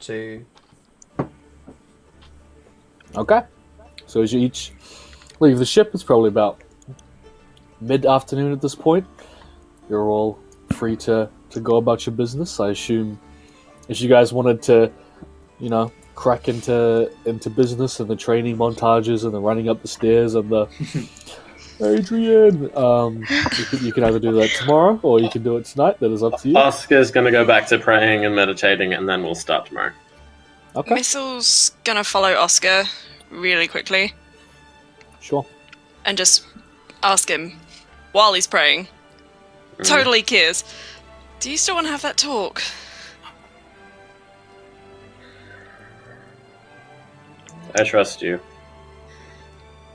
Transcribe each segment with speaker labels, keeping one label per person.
Speaker 1: 2.
Speaker 2: Okay. So as you each leave the ship, it's probably about mid-afternoon at this point. You're all free to go about your business. I assume if you guys wanted to, crack into business and the training montages and the running up the stairs and the Adrian, you can either do that tomorrow or you can do it tonight. That is up to you.
Speaker 3: Oscar's going to go back to praying and meditating, and then we'll start tomorrow.
Speaker 2: Okay.
Speaker 4: Missel's gonna follow Oscar really quickly
Speaker 2: Sure.
Speaker 4: and just ask him while he's praying. Totally cares. Do you still want to have that talk?
Speaker 3: I trust you.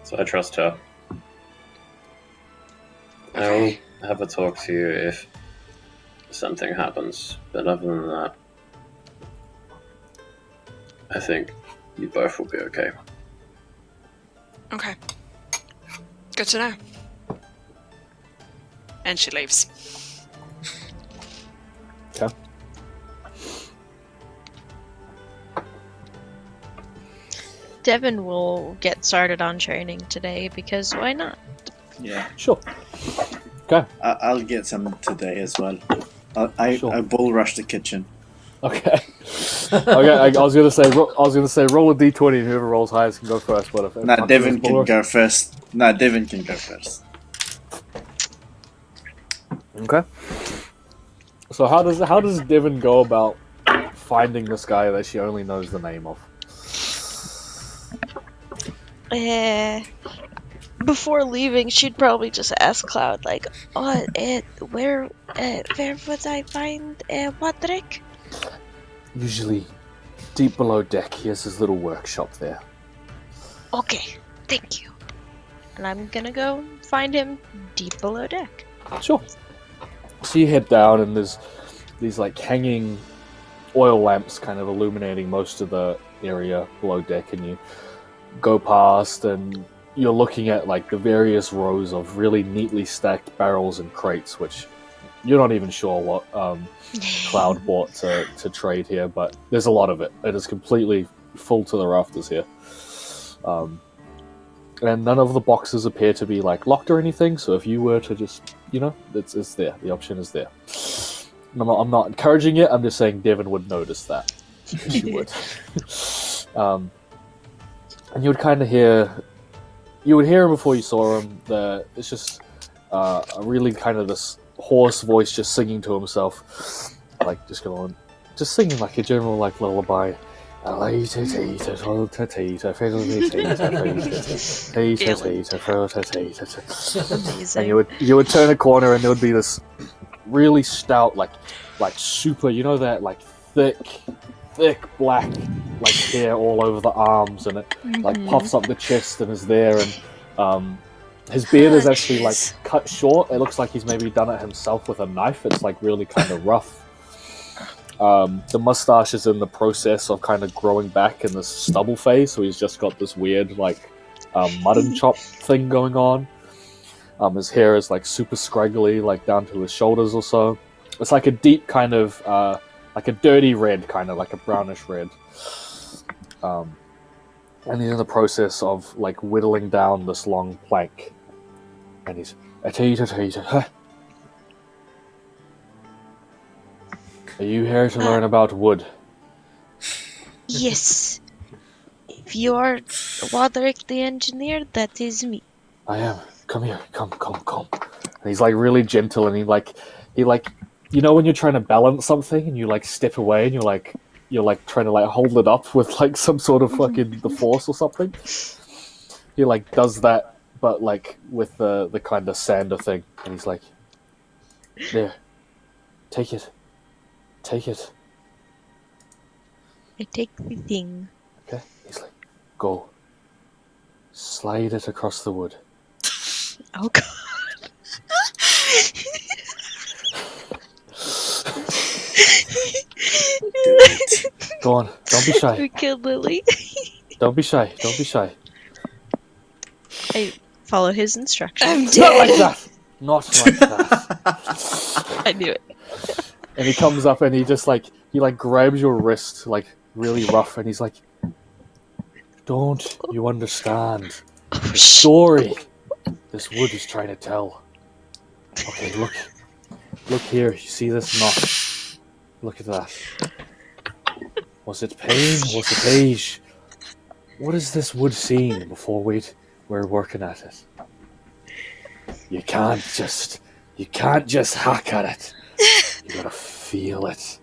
Speaker 3: So I trust her. I will have a talk to you if something happens, but other than that, I think you both will be okay.
Speaker 4: Okay. Good to know. And she leaves.
Speaker 2: Okay.
Speaker 5: Devin will get started on training today because why not?
Speaker 6: Yeah,
Speaker 2: Sure. Okay.
Speaker 6: I'll get some today as well.
Speaker 2: Sure.
Speaker 6: I bull rush the kitchen.
Speaker 2: Okay. Okay. I was gonna say roll a d20 and whoever rolls highest can go first. But if
Speaker 6: Nah, Devin can go first.
Speaker 2: Okay. So how does Devin go about finding this guy that she only knows the name of?
Speaker 5: Before leaving, she'd probably just ask Cloud, like, where would I find Patrick?
Speaker 2: Usually deep below deck. He has his little workshop there.
Speaker 5: Okay, thank you. And I'm gonna go find him deep below deck.
Speaker 2: Sure. So you head down and there's these like hanging oil lamps kind of illuminating most of the area below deck, and you go past and you're looking at like the various rows of really neatly stacked barrels and crates, which you're not even sure what Cloud bought to trade here, but there's a lot of it. It is completely full to the rafters here. And none of the boxes appear to be like locked or anything, so if you were to just, it's there. The option is there. I'm not encouraging it, I'm just saying Devin would notice that. She would. And you would kind of hear him before you saw him. It's just a really kind of this hoarse voice just singing to himself, like just singing like a general like lullaby.
Speaker 5: Amazing.
Speaker 2: And you would turn a corner and there would be this really stout like super, that like thick black like hair all over the arms, and it like puffs up the chest and is there, and his beard is actually like cut short. It looks like he's maybe done it himself with a knife. It's like really kind of rough. The mustache is in the process of kind of growing back in this stubble phase, so he's just got this weird like mutton chop thing going on. His hair is like super scraggly, like down to his shoulders or so. It's like a deep kind of like a dirty red, kind of like a brownish red. And he's in the process of like whittling down this long plank. And he's Are you here to learn about wood?
Speaker 5: Yes. If you are Roderick the engineer, that is me.
Speaker 2: I am. Come here. Come. And he's like really gentle, and he when you're trying to balance something and you like step away and you're like trying to like hold it up with like some sort of fucking the force or something. He like does that, but like with the kind of sander thing, and he's like, there, take it.
Speaker 5: I take the thing.
Speaker 2: Okay. He's like, go. Slide it across the wood.
Speaker 5: Oh god.
Speaker 2: Go on. Don't be shy.
Speaker 5: We killed Lily.
Speaker 2: Don't be shy.
Speaker 5: I follow his instructions.
Speaker 4: I'm
Speaker 2: Not
Speaker 4: dead.
Speaker 2: like that. Not like that.
Speaker 5: I knew it.
Speaker 2: And he comes up and he just like grabs your wrist like really rough, and he's like, "Don't you understand the story this wood is trying to tell? Okay, look here. You see this knot? Look at that. Was it pain? Was it age? What is this wood seeing before we're working at it? You can't just hack at it. You gotta feel it.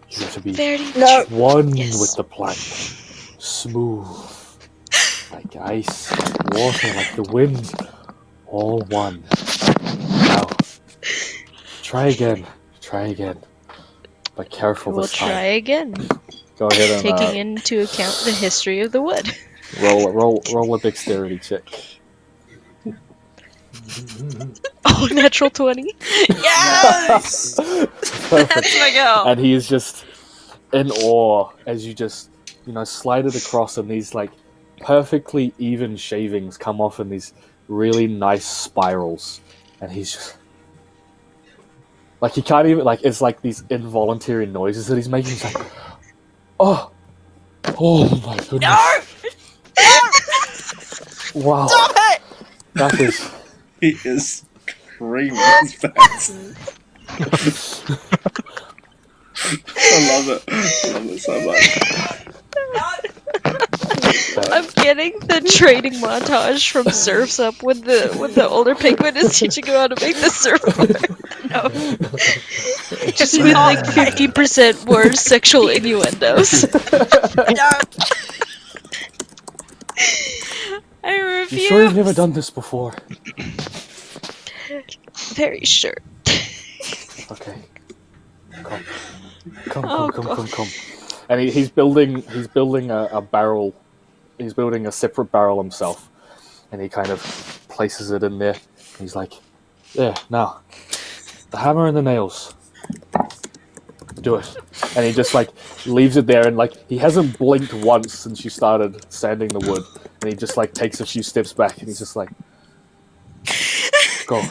Speaker 2: You gotta be one with the plank, smooth, like ice, water, like the wind, all one. Now, try again, but careful
Speaker 5: We'll
Speaker 2: this time.
Speaker 5: try again,
Speaker 2: Go ahead and
Speaker 5: taking into account the history of the wood.
Speaker 2: roll a dexterity check.
Speaker 5: Oh, natural 20.
Speaker 4: Yes! That's my girl.
Speaker 2: And he is just in awe as you just, slide it across, and these like perfectly even shavings come off in these really nice spirals, and he's just like, he can't even, like, it's like these involuntary noises that he's making. He's like, oh my goodness.
Speaker 4: No!
Speaker 2: Wow.
Speaker 4: Stop it!
Speaker 2: That is.
Speaker 6: He is screaming his best. I love it. I love it so much.
Speaker 5: I'm getting the training montage from Surf's Up when the older penguin is teaching him how to make the surfboard.
Speaker 4: No.
Speaker 5: Just with like 50% more sexual innuendos.
Speaker 4: No. I
Speaker 2: You
Speaker 4: refuse.
Speaker 2: sure you've never done this before?
Speaker 5: Very sure.
Speaker 2: Okay. Come. And he's building a barrel. He's building a separate barrel himself, and he kind of places it in there. He's like, "There, now, the hammer and the nails. Do it." And he just like leaves it there, and like he hasn't blinked once since you started sanding the wood. And he just like takes a few steps back, and he's just like, "Go.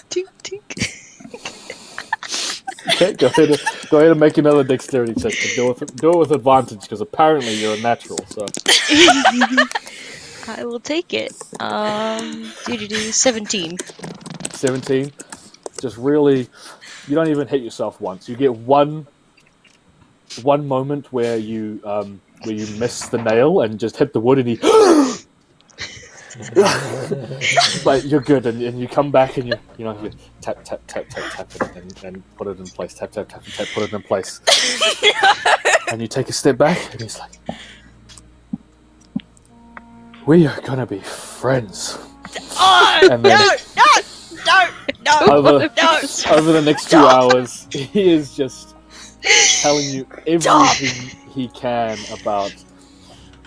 Speaker 5: Tink tink.
Speaker 2: Okay, go ahead and make another dexterity check. Do it with advantage, because apparently you're a natural. So
Speaker 5: I will take it. 17.
Speaker 2: 17. Just really, you don't even hit yourself once. You get one moment where you miss the nail and just hit the wood, and he. But you're good, and you come back, and you tap it and put it in place. Tap, and put it in place. And you take a step back, and he's like, "We are gonna be friends."
Speaker 4: Oh,
Speaker 2: And then
Speaker 4: no.
Speaker 2: over the next 2 hours, he is just telling you everything he can about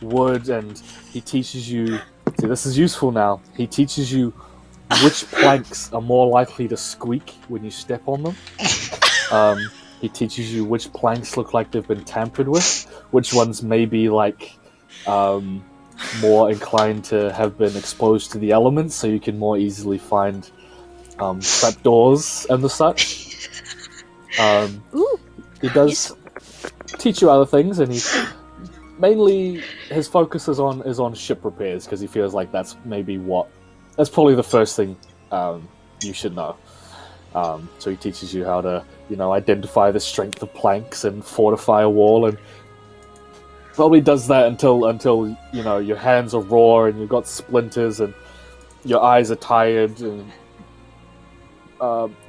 Speaker 2: wood, and he teaches you. See, this is useful now. He teaches you which planks are more likely to squeak when you step on them. He teaches you which planks look like they've been tampered with, which ones may be like more inclined to have been exposed to the elements, so you can more easily find trapdoors and the such. He does teach you other things, and he mainly his focus is on ship repairs, because he feels like that's probably the first thing you should know. So he teaches you how to identify the strength of planks and fortify a wall, and probably does that until your hands are raw and you've got splinters and your eyes are tired, and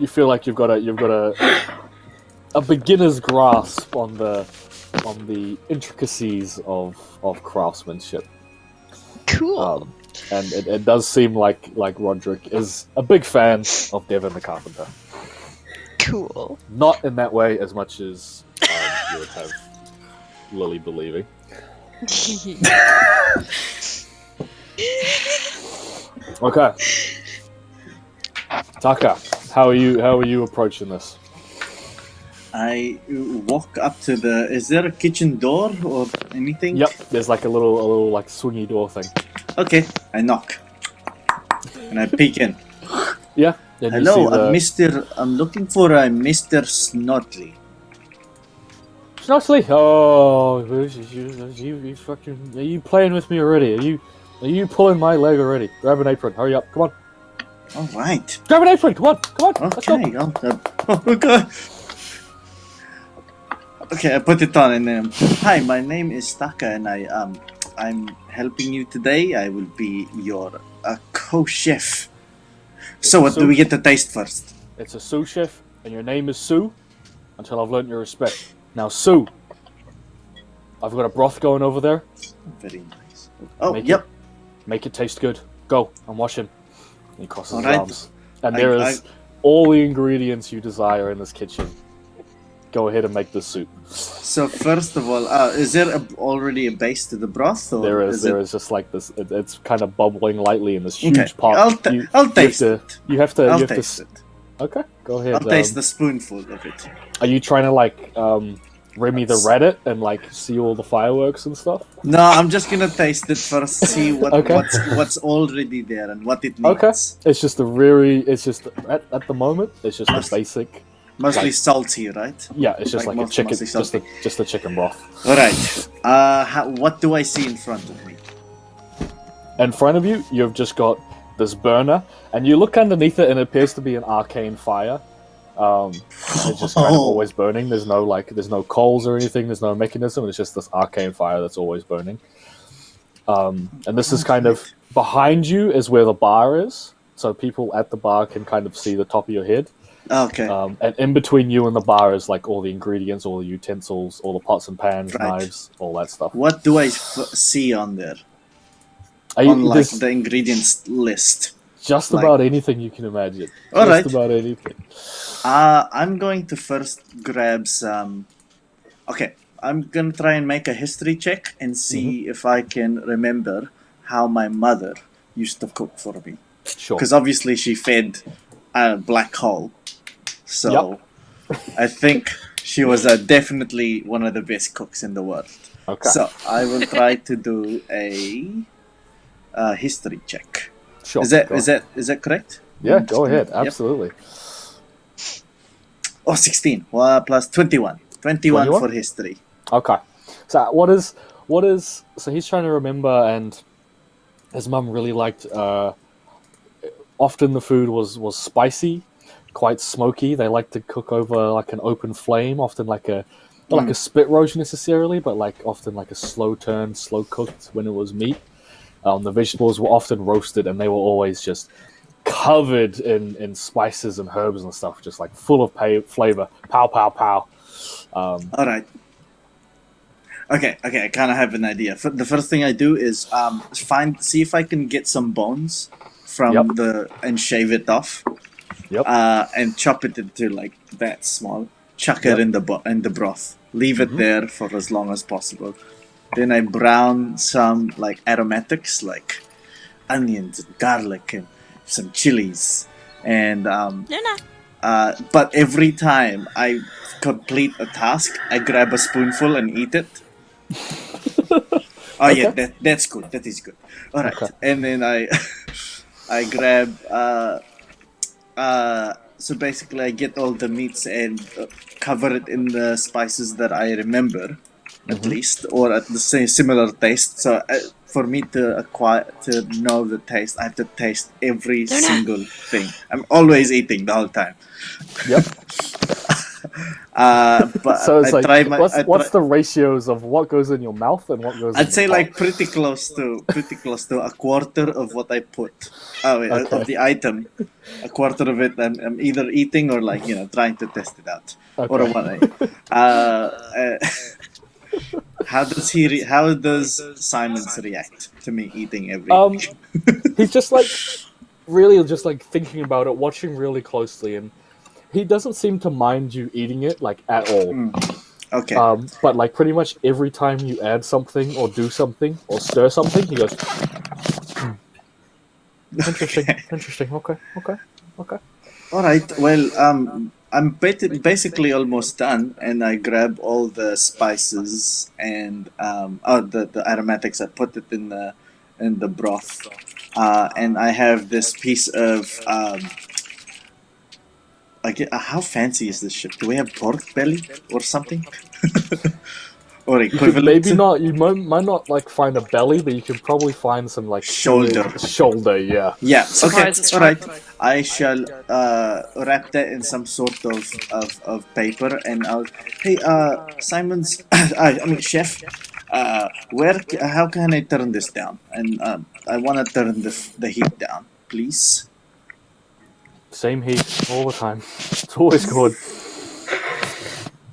Speaker 2: you feel like you've got a beginner's grasp on the intricacies of craftsmanship.
Speaker 5: Cool.
Speaker 2: And it does seem like Roderick is a big fan of Devin the Carpenter.
Speaker 5: Cool.
Speaker 2: Not in that way as much as you would have Lily believing. Okay. Taka, how are you approaching this?
Speaker 6: I walk up to the. Is there a kitchen door or anything?
Speaker 2: Yep, there's like a little like swingy door thing.
Speaker 6: Okay, I knock. And I peek in.
Speaker 2: Yeah, And you
Speaker 6: Hello,
Speaker 2: see the
Speaker 6: Mr. I'm looking for a Mr. Snotley.
Speaker 2: Snotley. Oh, you fucking. Are you playing with me already? Are you pulling my leg already? Grab an apron. Hurry up. Come on.
Speaker 6: All right.
Speaker 2: Grab an apron. Come on. Let's go.
Speaker 6: Okay. Okay. Okay, I put it on and then. Hi, my name is Taka, and I'm helping you today. I will be your co-chef. So, what do we get to taste first?
Speaker 2: It's a sous chef, and your name is Sue. Until I've learned your respect. Now, Sue. I've got a broth going over there.
Speaker 6: Very nice. Oh,
Speaker 2: Make
Speaker 6: yep.
Speaker 2: Make it taste good. Go. I'm washing. And he crosses his
Speaker 6: Alright.
Speaker 2: arms. And there is all the ingredients you desire in this kitchen. Go ahead and make this soup.
Speaker 6: So, first of all, is there already a base to the broth? Or
Speaker 2: There is just like this. It's kind of bubbling lightly in this huge
Speaker 6: Okay,
Speaker 2: pot.
Speaker 6: I'll taste it.
Speaker 2: You have to.
Speaker 6: I'll
Speaker 2: you have
Speaker 6: taste
Speaker 2: to.
Speaker 6: it.
Speaker 2: Okay, go ahead.
Speaker 6: I'll taste the spoonful of it.
Speaker 2: Are you trying to like Remy the Reddit and like see all the fireworks and stuff?
Speaker 6: No, I'm just gonna taste it first, see
Speaker 2: Okay.
Speaker 6: what's already there and what it needs.
Speaker 2: Okay. It's just at the moment. It's just a basic.
Speaker 6: Mostly
Speaker 2: like-
Speaker 6: salty, right?
Speaker 2: Yeah, it's just
Speaker 6: Like
Speaker 2: like a
Speaker 6: most-
Speaker 2: chicken,
Speaker 6: mostly
Speaker 2: just a chicken broth.
Speaker 6: All right. What do I see in front of me?
Speaker 2: In front of you, you've just got this burner, and you look underneath it, and it appears to be an arcane fire. It's just kind of always burning. There's no coals or anything. There's no mechanism. It's just this arcane fire that's always burning. And this is kind of behind you is where the bar is, so people at the bar can kind of see the top of your head.
Speaker 6: Okay.
Speaker 2: And in between you and the bar is like all the ingredients, all the utensils, all the pots and pans,
Speaker 6: Right.
Speaker 2: knives, all that stuff.
Speaker 6: What do I see on there?
Speaker 2: Are you,
Speaker 6: On like
Speaker 2: there's
Speaker 6: the ingredients list.
Speaker 2: just
Speaker 6: like-
Speaker 2: about anything you can imagine.
Speaker 6: All
Speaker 2: Just
Speaker 6: right.
Speaker 2: about anything.
Speaker 6: I'm going to first grab some. Okay, I'm gonna try and make a history check and see if I can remember how my mother used to cook for me.
Speaker 2: Sure.
Speaker 6: Because obviously she fed a black hole, so I think she was definitely one of the best cooks in the world.
Speaker 2: Okay.
Speaker 6: So I will try to do a history check.
Speaker 2: Sure.
Speaker 6: Is that
Speaker 2: go
Speaker 6: is
Speaker 2: ahead.
Speaker 6: that is that correct?
Speaker 2: Yeah, go ahead.
Speaker 6: Yep.
Speaker 2: Absolutely.
Speaker 6: Oh, 16. Well, plus 21. 21
Speaker 2: 21?
Speaker 6: for history.
Speaker 2: Okay. So what is so he's trying to remember, and his mum really liked often the food was spicy, quite smoky. They like to cook over like an open flame, often like a not like a spit roast necessarily, but like often like a slow turn, slow cooked when it was meat. The vegetables were often roasted, and they were always just covered in spices and herbs and stuff, just like full of flavor. Pow, pow, pow.
Speaker 6: All right. Okay, I kind of have an idea. The first thing I do is see if I can get some bones from
Speaker 2: Yep.
Speaker 6: and shave it off.
Speaker 2: Yep.
Speaker 6: And chop it into like that small. Chuck
Speaker 2: Yep.
Speaker 6: it in the broth. Leave it there for as long as possible. Then I brown some like aromatics like onions and garlic and some chilies and but every time I complete a task, I grab a spoonful and eat it. Oh yeah, that's good. That is good. All right,
Speaker 2: Okay.
Speaker 6: and then I I grab so basically I get all the meats and cover it in the spices that I remember at least, or at the same similar taste. So for me to know the taste, I have to taste every single thing. I'm always eating the whole time.
Speaker 2: Yep.
Speaker 6: But
Speaker 2: So it's
Speaker 6: I
Speaker 2: like,
Speaker 6: try my.
Speaker 2: what's the ratios of what goes in your mouth and what goes?
Speaker 6: I'd
Speaker 2: in
Speaker 6: say
Speaker 2: the
Speaker 6: like
Speaker 2: pot?
Speaker 6: pretty close to a quarter of what I put.
Speaker 2: Okay.
Speaker 6: Of the item, a quarter of it I'm either eating or like trying to test it out. Or
Speaker 2: Okay.
Speaker 6: what I. How does Simons react to me eating everything?
Speaker 2: He's just like really just like thinking about it, watching really closely, and he doesn't seem to mind you eating it like at all.
Speaker 6: Okay.
Speaker 2: But like pretty much every time you add something or do something or stir something, he goes, interesting, interesting. Okay.
Speaker 6: All right. Well, I'm basically almost done, and I grab all the spices and the aromatics. I put it in the broth, and I have this piece of how fancy is this ship? Do we have pork belly or something? Or
Speaker 2: You could
Speaker 6: equivalent?
Speaker 2: maybe not. You might not like find a belly, but you can probably find some like
Speaker 6: Shoulder.
Speaker 2: Shoulder, yeah.
Speaker 6: Yeah. Okay.
Speaker 4: Surprise, it's
Speaker 6: All right. I shall wrap that in some sort of paper, and I'll. Hey, Simon's. I mean, chef. How can I turn this down? And I want to turn the heat down, please.
Speaker 2: Same heat all the time. It's always good.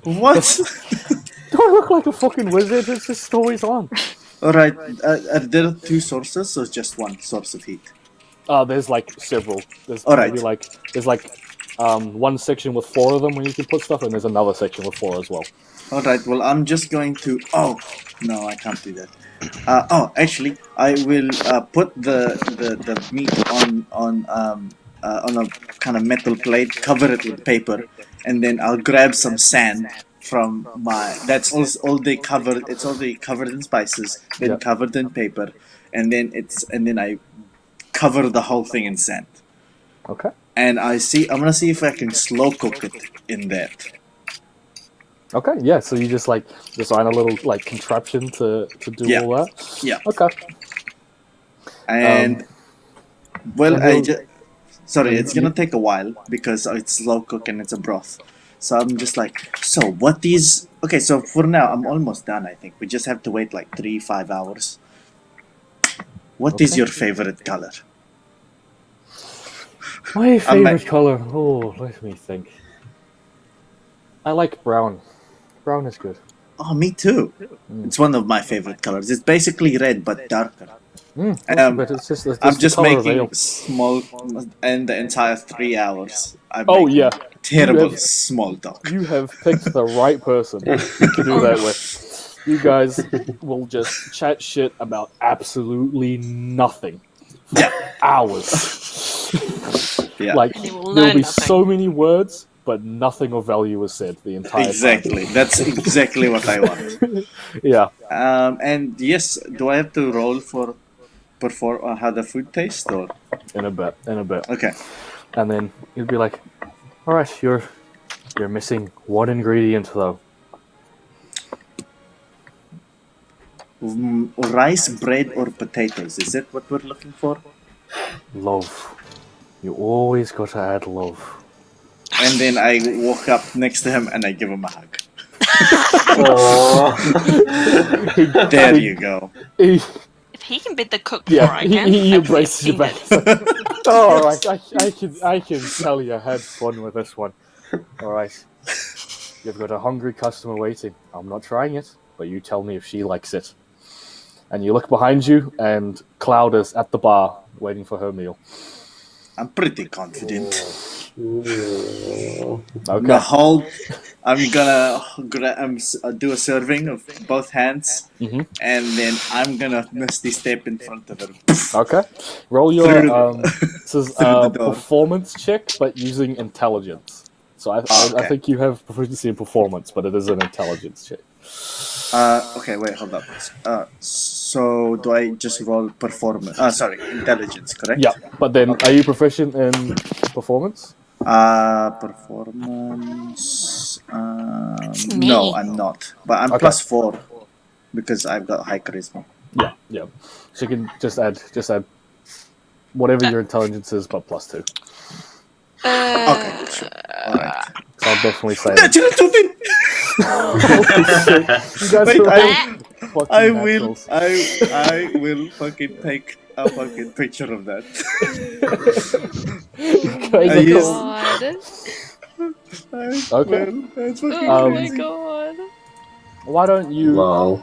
Speaker 6: What?
Speaker 2: Do I look like a fucking wizard? It's just always on.
Speaker 6: All right. Are there two sources or just one source of heat?
Speaker 2: There's like several. There's
Speaker 6: All right.
Speaker 2: maybe there's one section with 4 of them where you can put stuff, and there's another section with 4 as well.
Speaker 6: All right. Well, I'm just going to. Oh no, I can't do that. Actually, I will put the meat on a kind of metal plate, cover it with paper, and then I'll grab some sand from my. That's all covered. It's already covered in spices, then
Speaker 2: Yeah.
Speaker 6: covered in paper, and then I cover the whole thing in sand.
Speaker 2: Okay.
Speaker 6: And I'm gonna see if I can slow cook it in that.
Speaker 2: Okay. Yeah. So you just design a little contraption to do
Speaker 6: Yeah.
Speaker 2: all that.
Speaker 6: Yeah.
Speaker 2: Okay.
Speaker 6: And well,
Speaker 2: and
Speaker 6: sorry, it's gonna take a while because it's slow cook and it's a broth. So I'm just like, so what is okay? So for now, I'm almost done. I think we just have to wait like 3-5 hours. What is
Speaker 2: Okay.
Speaker 6: your favorite color?
Speaker 2: My favorite color. Oh, let me think. I like brown. Brown is good.
Speaker 6: Oh, me too. It's one of my favorite colors. It's basically red but darker.
Speaker 2: But it's just
Speaker 6: I'm
Speaker 2: the
Speaker 6: just
Speaker 2: color of
Speaker 6: making
Speaker 2: ale.
Speaker 6: small, and the entire 3 hours. I'm
Speaker 2: Oh
Speaker 6: making
Speaker 2: yeah,
Speaker 6: terrible
Speaker 2: have-
Speaker 6: small talk.
Speaker 2: you have picked the right person to do that with. You guys will just chat shit about absolutely nothing for
Speaker 6: Yeah.
Speaker 2: hours.
Speaker 6: Yeah.
Speaker 2: Like
Speaker 4: And you will
Speaker 2: there'll
Speaker 4: learn
Speaker 2: be
Speaker 4: nothing.
Speaker 2: so many words, but nothing of value is said the entire
Speaker 6: Exactly. That's exactly what I want.
Speaker 2: time. Yeah.
Speaker 6: And yes, do I have to roll for perform how the food tastes or
Speaker 2: In a bit.
Speaker 6: okay?
Speaker 2: And then you'd be like, all right, you're missing one ingredient though.
Speaker 6: Rice, bread, or potatoes? Is that what we're looking for?
Speaker 2: Love. You always got to add love.
Speaker 6: And then I walk up next to him and I give him a hug. There you go.
Speaker 2: He,
Speaker 4: If he can beat the cook
Speaker 2: yeah,
Speaker 4: before I can,
Speaker 2: he
Speaker 4: I
Speaker 2: embraces you back. It's like, all right, I can tell you had fun with this one. All right, you've got a hungry customer waiting. I'm not trying it, but you tell me if she likes it. And you look behind you, and Cloud is at the bar waiting for her meal.
Speaker 6: I'm pretty confident.
Speaker 3: Ooh.
Speaker 2: Okay.
Speaker 6: The whole, I'm gonna do a serving of both hands,
Speaker 2: Mhm.
Speaker 6: and then I'm gonna misty step in front of her.
Speaker 2: Okay. Roll your
Speaker 6: Through
Speaker 2: this is
Speaker 6: through the door.
Speaker 2: performance check, but using intelligence. So I
Speaker 6: Okay.
Speaker 2: think you have proficiency in performance, but it is an intelligence check.
Speaker 6: Okay, wait, hold up. So do I just roll performance? Sorry, intelligence, correct?
Speaker 2: Yeah, but then
Speaker 6: Okay.
Speaker 2: are you proficient in performance?
Speaker 6: Performance.
Speaker 4: Me.
Speaker 6: No, I'm not. But I'm
Speaker 2: Okay.
Speaker 6: +4 because I've got high charisma.
Speaker 2: Yeah. So you can just add whatever your intelligence is, but +2.
Speaker 6: Okay, sure. All right.
Speaker 2: So I'll definitely say
Speaker 6: Natural 20!
Speaker 2: you guys
Speaker 6: Wait,
Speaker 2: are
Speaker 6: I
Speaker 2: fucking
Speaker 6: will.
Speaker 2: naturals.
Speaker 6: I will fucking take a fucking picture of that.
Speaker 2: You guys
Speaker 6: I
Speaker 2: are
Speaker 6: used-
Speaker 2: cool.
Speaker 5: God.
Speaker 2: Okay.
Speaker 6: Man, that's fucking
Speaker 5: Oh my
Speaker 6: crazy.
Speaker 5: god.
Speaker 2: Why don't you?
Speaker 3: Lol.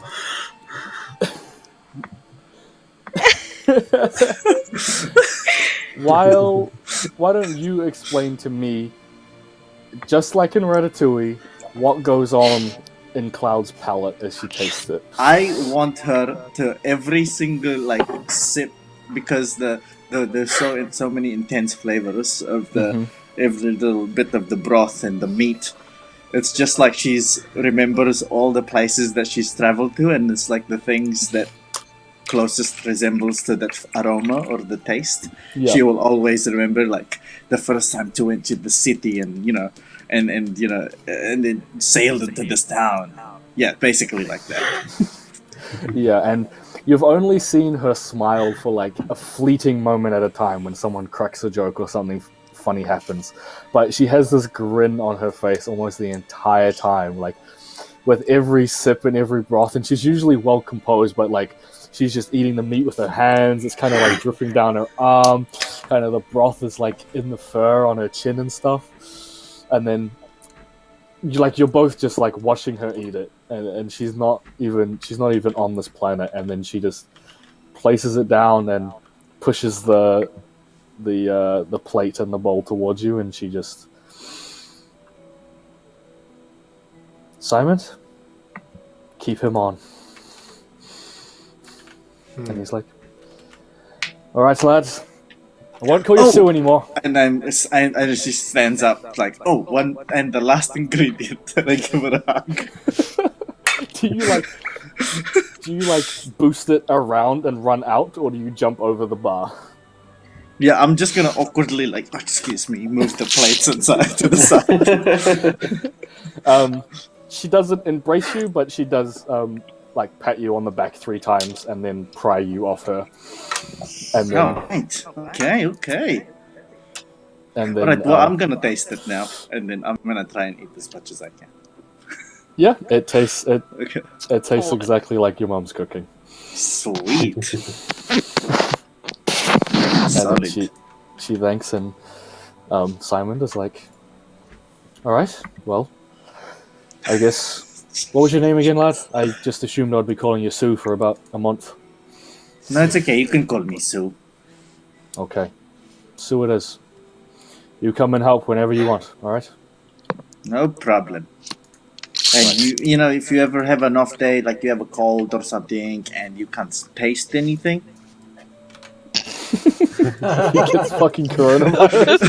Speaker 2: Why don't you explain to me, just like in Ratatouille, what goes on in Cloud's palate as she tastes it?
Speaker 6: I want her to every single like sip because there's so many intense flavors of the
Speaker 2: Mhm.
Speaker 6: every little bit of the broth and the meat. It's just like she's remembers all the places that she's traveled to, and it's like the things that closest resembles to that aroma or the taste,
Speaker 2: Yeah.
Speaker 6: she will always remember like the first time she went to the city and and then sailed into this town. Yeah, basically like that.
Speaker 2: Yeah, and you've only seen her smile for like a fleeting moment at a time when someone cracks a joke or something funny happens. But she has this grin on her face almost the entire time, like with every sip and every broth. And she's usually well composed, but like she's just eating the meat with her hands. It's kind of like dripping down her arm. Kind of the broth is like in the fur on her chin and stuff. And then you're both just like watching her eat it, and she's not even on this planet, and then she just places it down and pushes the plate and the bowl towards you, and she just, Simon, keep him on. And he's like, all right, lads, I won't call you Sue anymore.
Speaker 6: And she stands up like, oh, one and the last ingredient. And I give her a hug.
Speaker 2: Do you like boost it around and run out, or do you jump over the bar?
Speaker 6: Yeah, I'm just gonna awkwardly like, excuse me, move the plates inside to the side.
Speaker 2: She doesn't embrace you, but she does like pat you on the back 3 times and then pry you off her. And then,
Speaker 6: Right. Okay.
Speaker 2: and then
Speaker 6: Alright, well, I'm gonna taste it now, and then I'm gonna try and eat as much as I can.
Speaker 2: yeah, it tastes
Speaker 6: Okay.
Speaker 2: exactly like your mom's cooking.
Speaker 6: Sweet.
Speaker 2: And then
Speaker 6: Solid.
Speaker 2: she thanks, and Simon is like, all right, well, I guess. What was your name again, lad? I just assumed I'd be calling you Sue for about a month.
Speaker 6: No, it's okay. You can call me Sue.
Speaker 2: Okay, Sue it is. You come and help whenever you want. All right.
Speaker 6: No problem. And you know, if you ever have an off day, like you have a cold or something, and you can't taste anything,
Speaker 2: He gets fucking coronavirus.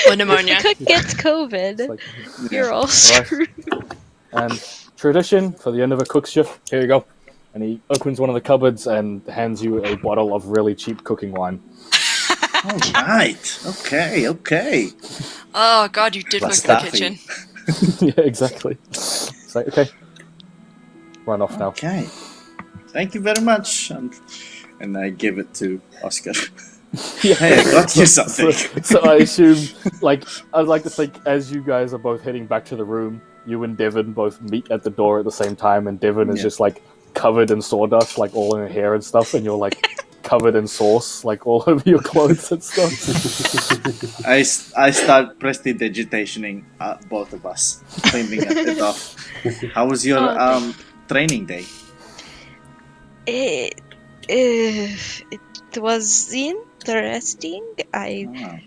Speaker 4: Or pneumonia.
Speaker 5: Cook gets COVID.
Speaker 2: It's like,
Speaker 5: You're all
Speaker 2: Right.
Speaker 5: screwed.
Speaker 2: and tradition for the end of a cook's shift. Here you go. And he opens one of the cupboards and hands you a bottle of really cheap cooking wine.
Speaker 6: all right. Okay.
Speaker 4: Oh god, you did work in the
Speaker 6: Mustafi.
Speaker 4: kitchen.
Speaker 2: Yeah, exactly. It's like, okay, run off now.
Speaker 6: Okay. Thank you very much. And I give it to Oscar.
Speaker 2: Yeah.
Speaker 6: Hey, I got you something.
Speaker 2: So I assume, like, I'd like to think as you guys are both heading back to the room, you and Devon both meet at the door at the same time, and Devon is
Speaker 6: Yeah.
Speaker 2: just like covered in sawdust, like all in her hair and stuff, and you're like covered in sauce, like all over your clothes and stuff.
Speaker 6: I start prestidigitationing both of us, cleaning it off. How was your
Speaker 5: Oh,
Speaker 6: training day?
Speaker 5: It was interesting. I
Speaker 6: Ah,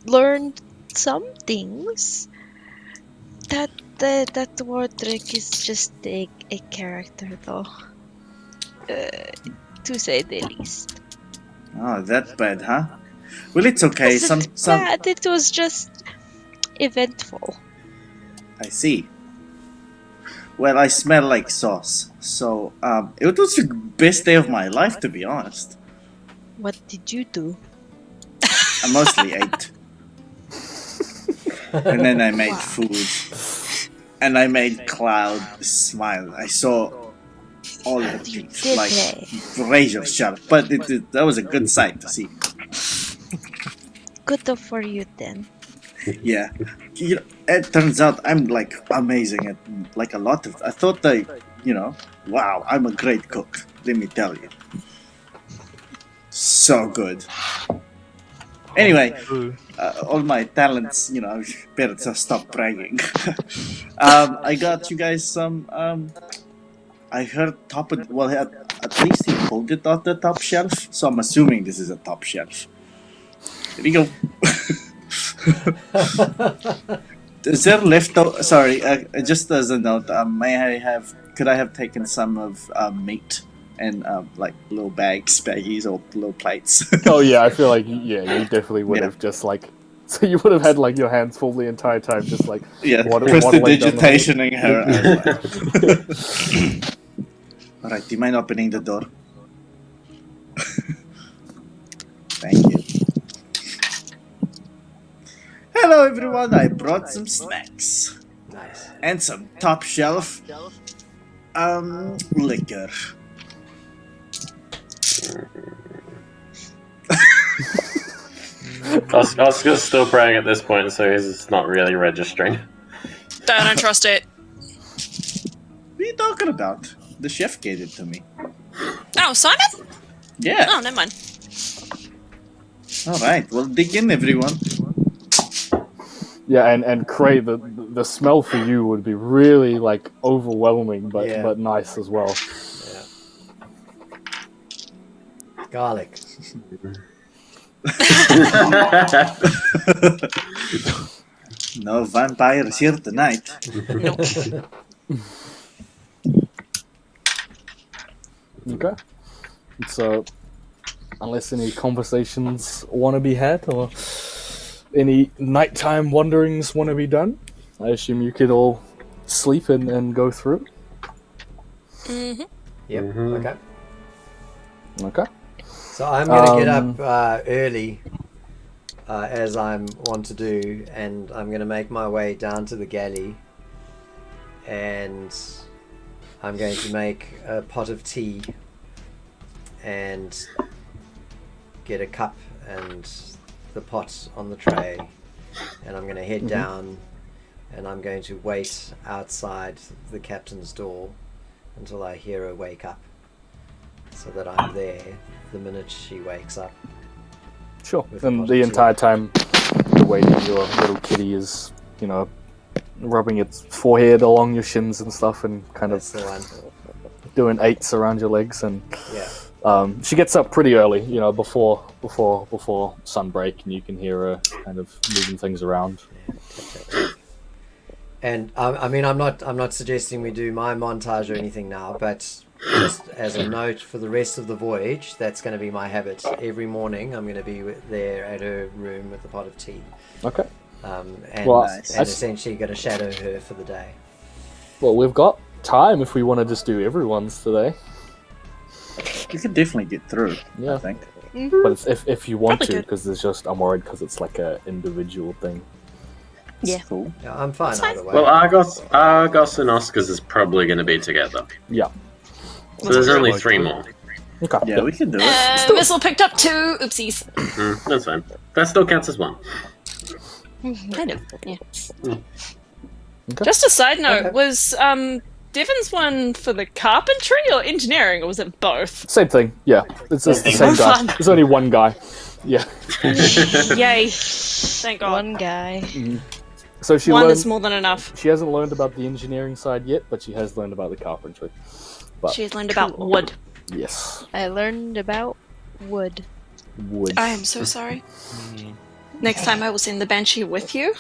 Speaker 5: learned some things. That Wardrick is just a character, though, to say the least.
Speaker 6: Oh, that bad, huh? Well, it's okay. Some
Speaker 5: Bad. It was just eventful.
Speaker 6: I see. Well, I smell like sauce, so it was the best day of my life, to be honest.
Speaker 5: What did you do?
Speaker 6: I mostly ate, and then I made food, and I made Cloud smile. I saw all her
Speaker 5: You
Speaker 6: teeth,
Speaker 5: did,
Speaker 6: like
Speaker 5: eh?
Speaker 6: razor sharp, but that was a good sight to see.
Speaker 5: Good for you then.
Speaker 6: Yeah, you know, it turns out I'm like amazing at like a lot of. I thought wow, I'm a great cook. Let me tell you, so good. Anyway, all my talents, I better to stop bragging. I got you guys some. I heard at least he pulled it off the top shelf, so I'm assuming this is a top shelf. Here you go. Is there leftover? Sorry, just as a note, could I have taken some of meat and like little baggies or little plates?
Speaker 2: Oh yeah, I feel like you definitely would have just like. So you would have had like your hands full the entire time, just like
Speaker 6: Yeah,
Speaker 2: waddling down the hall.
Speaker 6: prestidigitationing her. Alright, do you mind opening the door? Thank you. Hello everyone, I brought some snacks.
Speaker 1: Nice.
Speaker 6: And some top shelf liquor.
Speaker 3: Oscar's still praying at this point, so he's not really registering.
Speaker 4: I don't trust it.
Speaker 6: What are you talking about? The chef gave it to me.
Speaker 4: Oh, Simon?
Speaker 6: Yeah.
Speaker 4: Oh, never mind.
Speaker 6: Alright, well dig in everyone.
Speaker 2: Yeah, and Cray, the smell for you would be really like overwhelming, but
Speaker 1: Yeah.
Speaker 2: but nice as well.
Speaker 1: Yeah. Garlic.
Speaker 6: No vampires here tonight.
Speaker 2: Okay. So, unless any conversations want to be had or any nighttime wanderings want to be done, I assume you could all sleep and go through.
Speaker 4: Mm-hmm.
Speaker 1: Yep.
Speaker 3: Mhm.
Speaker 1: Okay.
Speaker 2: Okay.
Speaker 1: So I'm gonna get
Speaker 2: Um,
Speaker 1: up early, as I'm want to do, and I'm gonna make my way down to the galley, and I'm going to make a pot of tea, and get a cup and the pot on the tray, and I'm gonna head down, and I'm going to wait outside the captain's door until I hear her wake up, so that I'm there the minute she wakes up.
Speaker 2: Sure.
Speaker 1: With a
Speaker 2: And
Speaker 1: pot
Speaker 2: the
Speaker 1: of tea.
Speaker 2: entire time, the way that your little kitty is, rubbing its forehead along your shins and stuff, and kind
Speaker 1: That's
Speaker 2: of
Speaker 1: the one.
Speaker 2: doing 8s around your legs, and
Speaker 1: Yeah.
Speaker 2: she gets up pretty early, before sunbreak, and you can hear her kind of moving things around.
Speaker 1: And I mean, I'm not suggesting we do my montage or anything now, but just as a note for the rest of the voyage, that's going to be my habit. Every morning, I'm going to be there at her room with a pot of tea,
Speaker 2: Okay.
Speaker 1: and,
Speaker 2: Well,
Speaker 1: and
Speaker 2: that's-
Speaker 1: essentially going to shadow her for the day.
Speaker 2: Well, we've got time if we want to just do everyone's today.
Speaker 6: You can definitely get through,
Speaker 2: Yeah.
Speaker 6: I think.
Speaker 2: But it's if you want
Speaker 4: Probably
Speaker 2: to,
Speaker 4: good.
Speaker 2: because I'm worried because it's like a individual thing.
Speaker 5: Yeah.
Speaker 6: Cool.
Speaker 1: Yeah, I'm fine either way.
Speaker 3: Well, Argos and Oscars is probably going to be together.
Speaker 2: Yeah.
Speaker 3: So there's only 3 more.
Speaker 2: Okay.
Speaker 6: Yeah, we can do it.
Speaker 4: Whistle picked up 2. Oopsies.
Speaker 3: That's fine. That still counts as 1.
Speaker 4: Kind of. Yeah.
Speaker 2: Okay.
Speaker 4: Just a side note:
Speaker 1: Okay.
Speaker 4: was Devon's one for the carpentry or engineering, or was it both?
Speaker 2: Same thing. Yeah. It's just the same guy.
Speaker 4: Fun.
Speaker 2: There's only one guy. Yeah.
Speaker 4: Yay! Thank God.
Speaker 5: One guy.
Speaker 2: So she
Speaker 4: One
Speaker 2: learned.
Speaker 4: is more than enough.
Speaker 2: She hasn't learned about the engineering side yet, but she has learned about the carpentry.
Speaker 4: She's learned about wood.
Speaker 2: Yes.
Speaker 5: I learned about wood.
Speaker 2: Wood.
Speaker 4: I am so sorry. Next time I will send the banshee with you.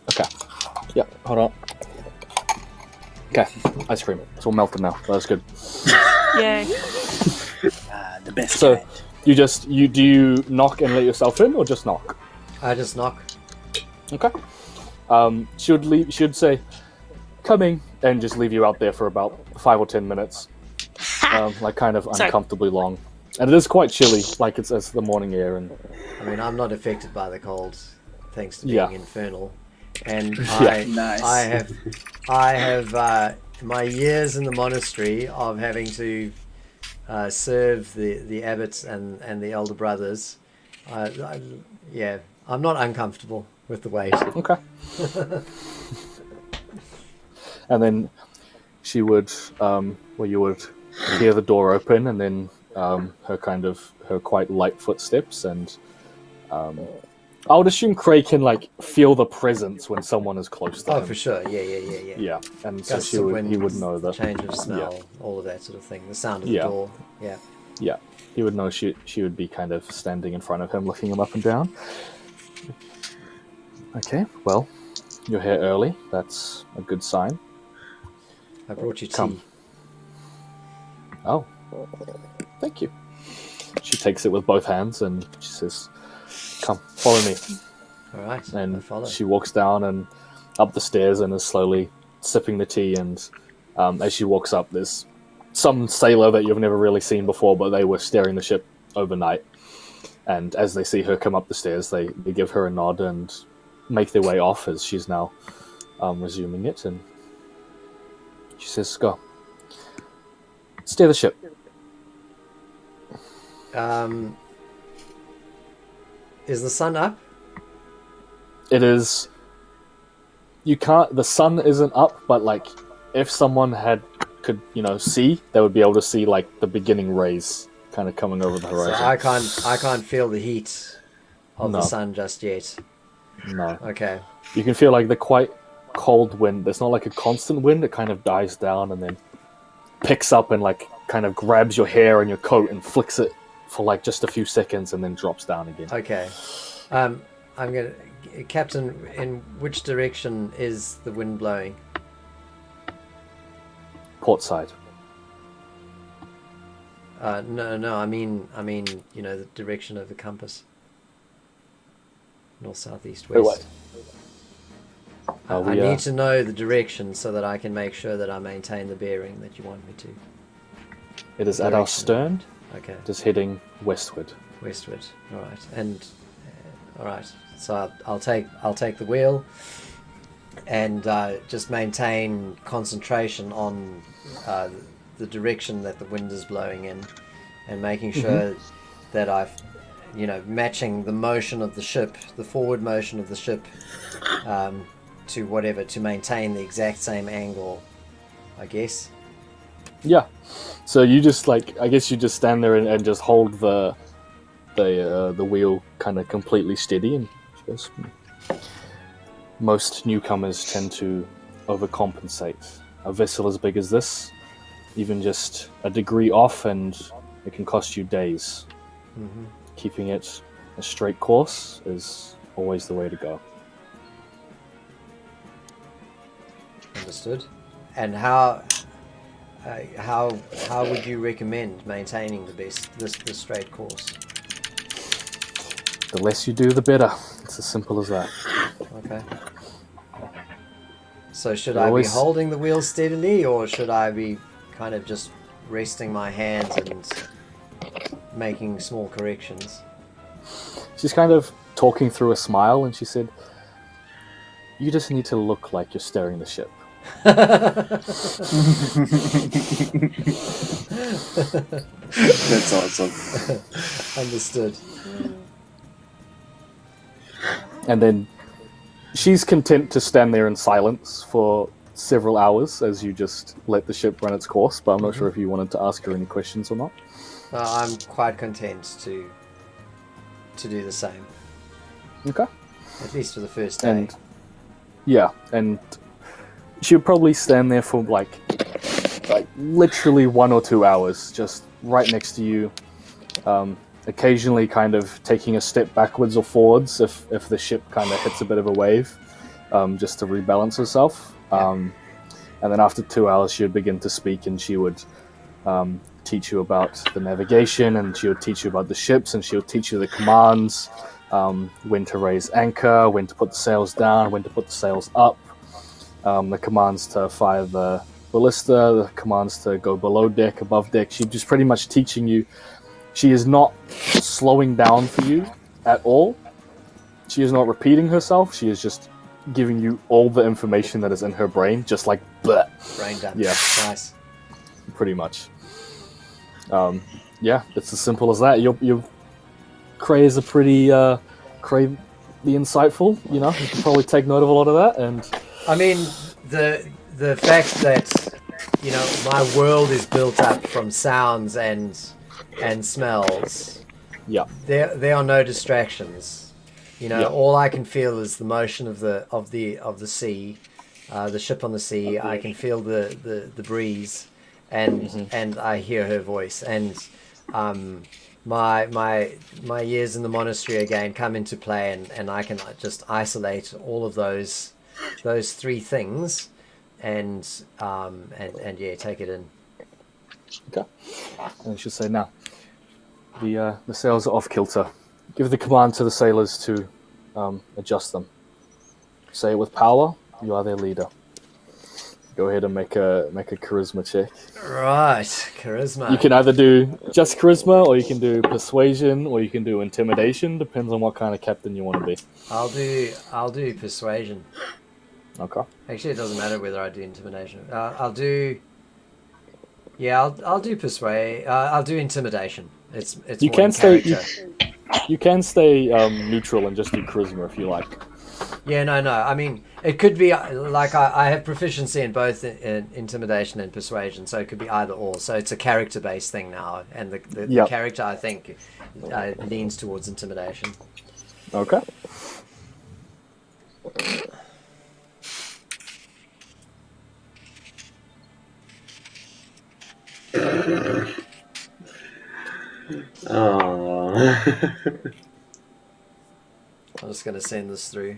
Speaker 2: Okay. Yeah. Hold on. Okay. Ice cream. It's all melted now. That's good.
Speaker 4: Yay!
Speaker 6: The best
Speaker 2: So,
Speaker 6: kind.
Speaker 2: do you knock and let yourself in, or just knock?
Speaker 1: I just knock.
Speaker 2: Okay. She'd say, coming, and just leave you out there for about 5 or 10 minutes. Like kind of
Speaker 4: Sorry.
Speaker 2: uncomfortably long. And it is quite chilly, like it's the morning air, and
Speaker 1: I mean, I'm not affected by the cold, thanks to
Speaker 2: Yeah.
Speaker 1: being infernal. And
Speaker 2: Yeah.
Speaker 6: Nice.
Speaker 1: I have my years in the monastery of having to serve the abbots and the elder brothers. Yeah, I'm not uncomfortable with the weight.
Speaker 2: okay. And then she would, you would hear the door open, and then her quite light footsteps, and I would assume Cray can like feel the presence when someone is close to
Speaker 1: Oh,
Speaker 2: him.
Speaker 1: for sure. Yeah.
Speaker 2: Yeah, and so
Speaker 1: Gusts of wind,
Speaker 2: he would know that.
Speaker 1: change of smell, all of that sort of thing. The sound of
Speaker 2: Yeah.
Speaker 1: the door. Yeah.
Speaker 2: Yeah, he would know she would be kind of standing in front of him, looking him up and down. Okay, well, you're here early. That's a good sign.
Speaker 1: I brought you tea.
Speaker 2: Come. Oh, thank you. She takes it with both hands and she says, "Come, follow me."
Speaker 1: All right. I
Speaker 2: And
Speaker 1: follow.
Speaker 2: she walks down, and up the stairs and is slowly sipping the tea. And as she walks up, there's some sailor that you've never really seen before, but they were steering the ship overnight. And as they see her come up the stairs, they give her a nod and make their way off as she's now resuming it. And she says, "Go. Steer the ship."
Speaker 1: Is the sun up?
Speaker 2: It is. You can't. The sun isn't up, but like, if someone could see, they would be able to see like the beginning rays kind of coming over the
Speaker 1: So
Speaker 2: horizon.
Speaker 1: I can't feel the heat of the
Speaker 2: No.
Speaker 1: sun just yet.
Speaker 2: No,
Speaker 1: Okay.
Speaker 2: you can feel like the quite cold wind. It's not like a constant wind. It kind of dies down and then picks up and like kind of grabs your hair and your coat and flicks it for like just a few seconds and then drops down again.
Speaker 1: Okay. I'm gonna, Captain. In which direction is the wind blowing?
Speaker 2: Port side.
Speaker 1: No. I mean, the direction of the compass. North, south, east,
Speaker 2: Wait,
Speaker 1: west.
Speaker 2: Are
Speaker 1: I
Speaker 2: we,
Speaker 1: need to know the direction so that I can make sure that I maintain the bearing that you want me to.
Speaker 2: It is at our
Speaker 1: Direction.
Speaker 2: stern,
Speaker 1: Okay.
Speaker 2: just heading westward.
Speaker 1: Westward. All right. And all right. So I'll take the wheel and just maintain concentration on the direction that the wind is blowing in, and making sure that I've matching the motion of the ship, the forward motion of the ship, to whatever, to maintain the exact same angle, I guess.
Speaker 2: Yeah. So you just I guess you just stand there and just hold the wheel kind of completely steady. And just, most newcomers tend to overcompensate. A vessel as big as this, even just a degree off, and it can cost you days.
Speaker 1: Mm-hmm.
Speaker 2: Keeping it a straight course is always the way to go.
Speaker 1: Understood. And how would you recommend maintaining the straight course?
Speaker 2: The less you do, the better. It's as simple as that.
Speaker 1: Okay. So should
Speaker 2: You
Speaker 1: I
Speaker 2: always-
Speaker 1: be holding the wheel steadily, or should I be kind of just resting my hands and making small corrections?
Speaker 2: She's kind of talking through a smile, and she said, "You just need to look like you're steering the ship."
Speaker 6: That's awesome.
Speaker 1: Understood.
Speaker 2: And then she's content to stand there in silence for several hours as you just let the ship run its course, but I'm not sure if you wanted to ask her any questions or not.
Speaker 1: I'm quite content to do the same,
Speaker 2: Okay.
Speaker 1: at least for the first day.
Speaker 2: And yeah, and she'll probably stand there for like literally 1 or 2 hours, just right next to you, occasionally kind of taking a step backwards or forwards if the ship kind of hits a bit of a wave, just to rebalance herself. And then after 2 hours, she would begin to speak, and she would teach you about the navigation, and she would teach you about the ships, and she would teach you the commands, when to raise anchor, when to put the sails down, when to put the sails up, the commands to fire the ballista, the commands to go below deck, above deck. She's just pretty much teaching you. She is not slowing down for you at all. She is not repeating herself. She is just giving you all the information that is in her brain, just like bleh,
Speaker 1: Brain dump.
Speaker 2: Yeah.
Speaker 1: Nice.
Speaker 2: pretty much. Yeah, it's as simple as that. Your Cray is a pretty Cray the insightful. You can probably take note of a lot of that. And
Speaker 1: I mean, the fact that my world is built up from sounds and smells.
Speaker 2: yeah,
Speaker 1: There are no distractions.
Speaker 2: Yeah.
Speaker 1: All I can feel is the motion of the sea, the ship on the sea. I can feel the breeze, and I hear her voice, and my years in the monastery again come into play, and I can just isolate all of those three things, and yeah, take it in.
Speaker 2: okay. And I should say now, the sails are off kilter. Give the command to the sailors to adjust them. Say it with power. their leader. Go ahead and make a charisma check.
Speaker 1: Right, charisma.
Speaker 2: You can either do just charisma, or you can do persuasion, or you can do intimidation. Depends on what kind of captain you want to be.
Speaker 1: I'll do persuasion.
Speaker 2: Okay.
Speaker 1: Actually, it doesn't matter whether I do intimidation. I'll do. Yeah, I'll do persuade. I'll do intimidation. It's
Speaker 2: You
Speaker 1: more
Speaker 2: can
Speaker 1: in
Speaker 2: stay.
Speaker 1: character.
Speaker 2: You can stay neutral and just do charisma if you like.
Speaker 1: Yeah, no. I mean, it could be like I have proficiency in both in intimidation and persuasion, so it could be either or. So it's a character-based thing now, and the
Speaker 2: Yep.
Speaker 1: character I think leans towards intimidation.
Speaker 2: Okay.
Speaker 3: Oh.
Speaker 1: I'm just gonna send this through.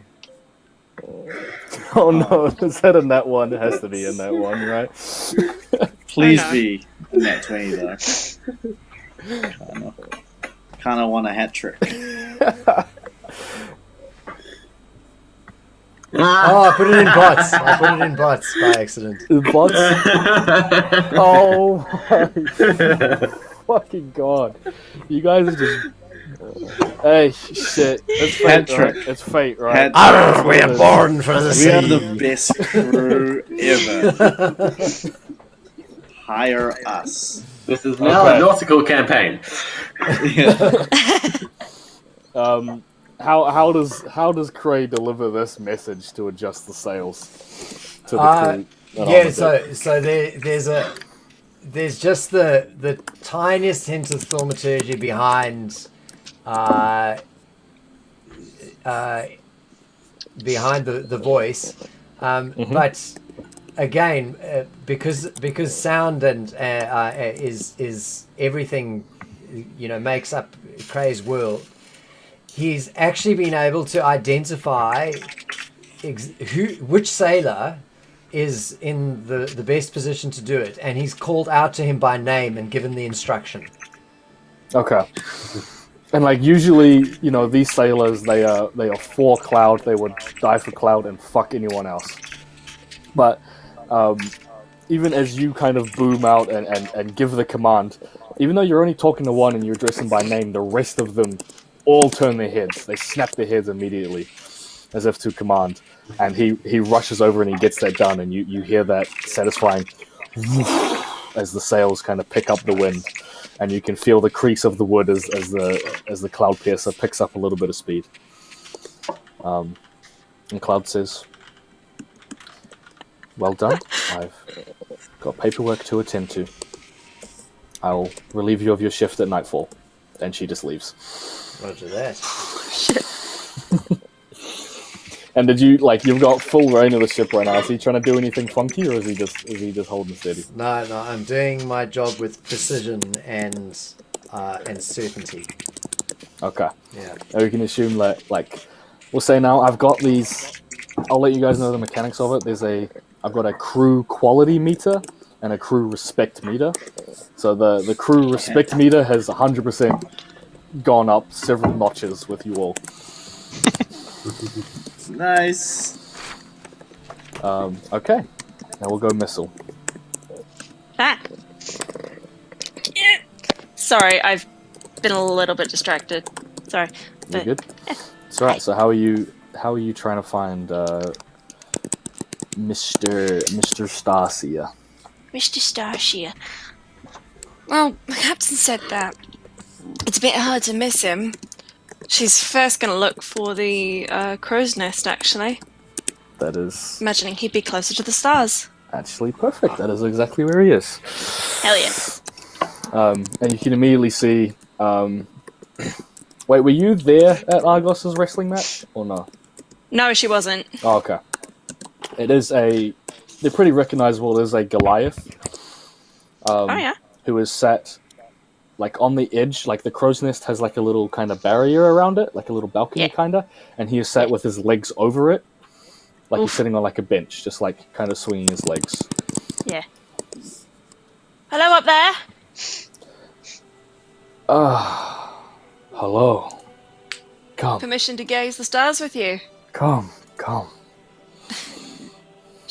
Speaker 2: Oh no, is that in that one? It has to be in that one, right?
Speaker 6: Please
Speaker 4: I know.
Speaker 6: be in that 20 though. Kind of want a hat trick.
Speaker 1: Oh, I put it in bots. I put it in bots by accident.
Speaker 2: The bots. Oh my fucking god! You guys are just. Hey, shit! It's fate,
Speaker 6: Hat
Speaker 2: right?
Speaker 6: trick.
Speaker 2: It's fate, right?
Speaker 6: Hat
Speaker 1: We are born for the
Speaker 6: We are
Speaker 1: sea.
Speaker 6: the best crew ever. Hire us.
Speaker 3: This is now
Speaker 2: Okay.
Speaker 3: a nautical campaign.
Speaker 6: Yeah.
Speaker 2: How does Cray deliver this message to adjust the sails to the crew? that
Speaker 1: Yeah,
Speaker 2: Armor
Speaker 1: so there's just the tiniest hint of thaumaturgy behind behind the voice, but again, because sound and is everything, makes up Cray's world. He's actually been able to identify which sailor is in the best position to do it, and he's called out to him by name and given the instruction.
Speaker 2: Okay. And like usually, these sailors they are for Cloud. They would die for Cloud and fuck anyone else. But even as you kind of boom out and give the command, even though you're only talking to one and you address him by name, the rest of them all turn their heads. They snap their heads immediately, as if to command. And he rushes over and he gets that done, and you hear that satisfying as the sails kind of pick up the wind, and you can feel the crease of the wood as the Cloud Piercer picks up a little bit of speed. And Cloud says, "Well done. I've got paperwork to attend to. I'll relieve you of your shift at nightfall." And she just leaves.
Speaker 1: Roger that.
Speaker 2: And did you you've got full reign of the ship right now? Is he trying to do anything funky, or is he just holding steady?
Speaker 1: No, I'm doing my job with precision and certainty.
Speaker 2: Okay.
Speaker 1: Yeah.
Speaker 2: And we can assume that we'll say now I've got these. I'll let you guys know the mechanics of it. I've got a crew quality meter and a crew respect meter. So the crew respect meter has 100% gone up several notches with you all.
Speaker 6: Nice.
Speaker 2: Okay. Now we'll go missile.
Speaker 4: Ah. Sorry, I've been a little bit distracted. Sorry.
Speaker 2: You
Speaker 4: But
Speaker 2: good? It's alright. So how are you trying to find Mr. Stasia?
Speaker 5: Mr. Starshia.
Speaker 4: Well, the captain said that it's a bit hard to miss him. She's first going to look for the crow's nest, actually.
Speaker 2: That is
Speaker 4: Imagining he'd be closer to the stars.
Speaker 2: actually perfect. That is exactly where he is.
Speaker 4: Hell yeah.
Speaker 2: And you can immediately see. Wait, were you there at Argos's wrestling match or no?
Speaker 4: No, she wasn't.
Speaker 2: Oh, okay. It is they're pretty recognizable. It is a Goliath.
Speaker 4: Oh, yeah.
Speaker 2: Who is sat on the edge, the crow's nest has a little kind of barrier around it, a little balcony
Speaker 4: Yeah.
Speaker 2: kind of, and he is sat with his legs over it, he's
Speaker 4: Oof.
Speaker 2: sitting on a bench, just kind of swinging his legs.
Speaker 4: Yeah. Hello up there.
Speaker 2: Hello. Come,
Speaker 4: Permission to gaze the stars with you.
Speaker 2: come.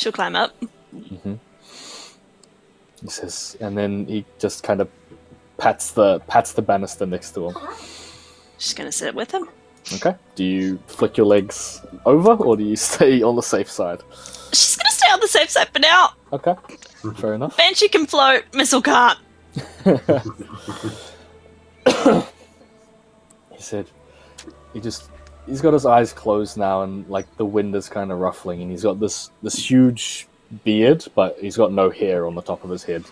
Speaker 4: She'll climb up.
Speaker 2: He says, and then he just kind of pats the banister next to him.
Speaker 4: She's gonna sit with him.
Speaker 2: Okay. Do you flick your legs over, or do you stay on the safe side?
Speaker 4: She's gonna stay on the safe side for now.
Speaker 2: Okay. Fair enough.
Speaker 4: Banshee can float, Missile can't.
Speaker 2: He said, he's got his eyes closed now, and like the wind is kind of ruffling, and he's got this huge beard, but he's got no hair on the top of his head,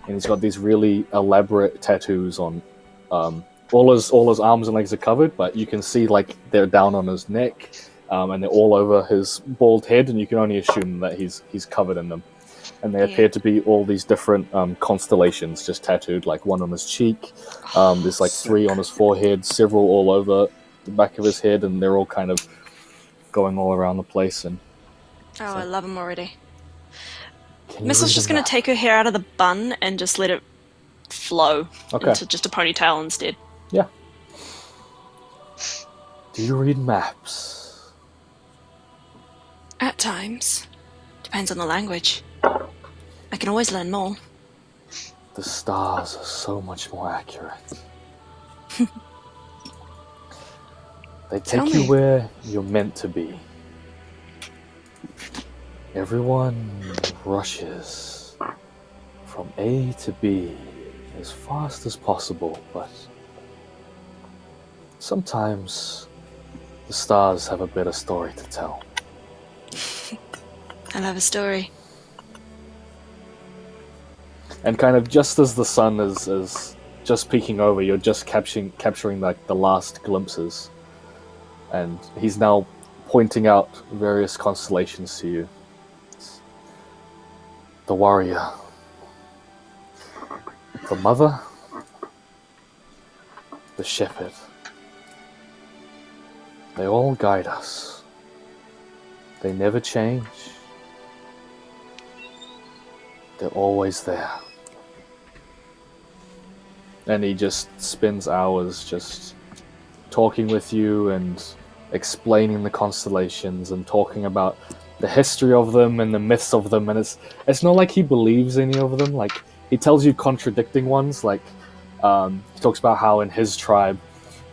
Speaker 2: and he's got these really elaborate tattoos on. All his arms and legs are covered, but you can see like they're down on his neck, and they're all over his bald head, and you can only assume that he's covered in them. And they appear to be all these different constellations just tattooed, like one on his cheek. There's like 3 on his forehead, several all over the back of his head, and they're all kind of going all around the place. And
Speaker 4: I love him already.
Speaker 2: can you
Speaker 4: Missile's
Speaker 2: read
Speaker 4: just
Speaker 2: them
Speaker 4: gonna
Speaker 2: out?
Speaker 4: take her hair out of the bun and just let it flow
Speaker 2: Okay.
Speaker 4: into just a ponytail instead.
Speaker 2: Yeah. Do you read maps?
Speaker 4: At times. Depends on the language. I can always learn more.
Speaker 2: The stars are so much more accurate. They
Speaker 4: Tell
Speaker 2: take you
Speaker 4: me.
Speaker 2: where you're meant to be. Everyone rushes from A to B as fast as possible, but sometimes the stars have a better story to tell.
Speaker 4: I love a story.
Speaker 2: And kind of just as the sun is just peeking over, you're just capturing like the last glimpses. And he's now pointing out various constellations to you. The warrior, the mother, the shepherd. They all guide us. They never change. They're always there. And he just spends hours just talking with you and explaining the constellations and talking about the history of them and the myths of them. And it's not like he believes any of them. Like, he tells you contradicting ones. Like, he talks about how in his tribe,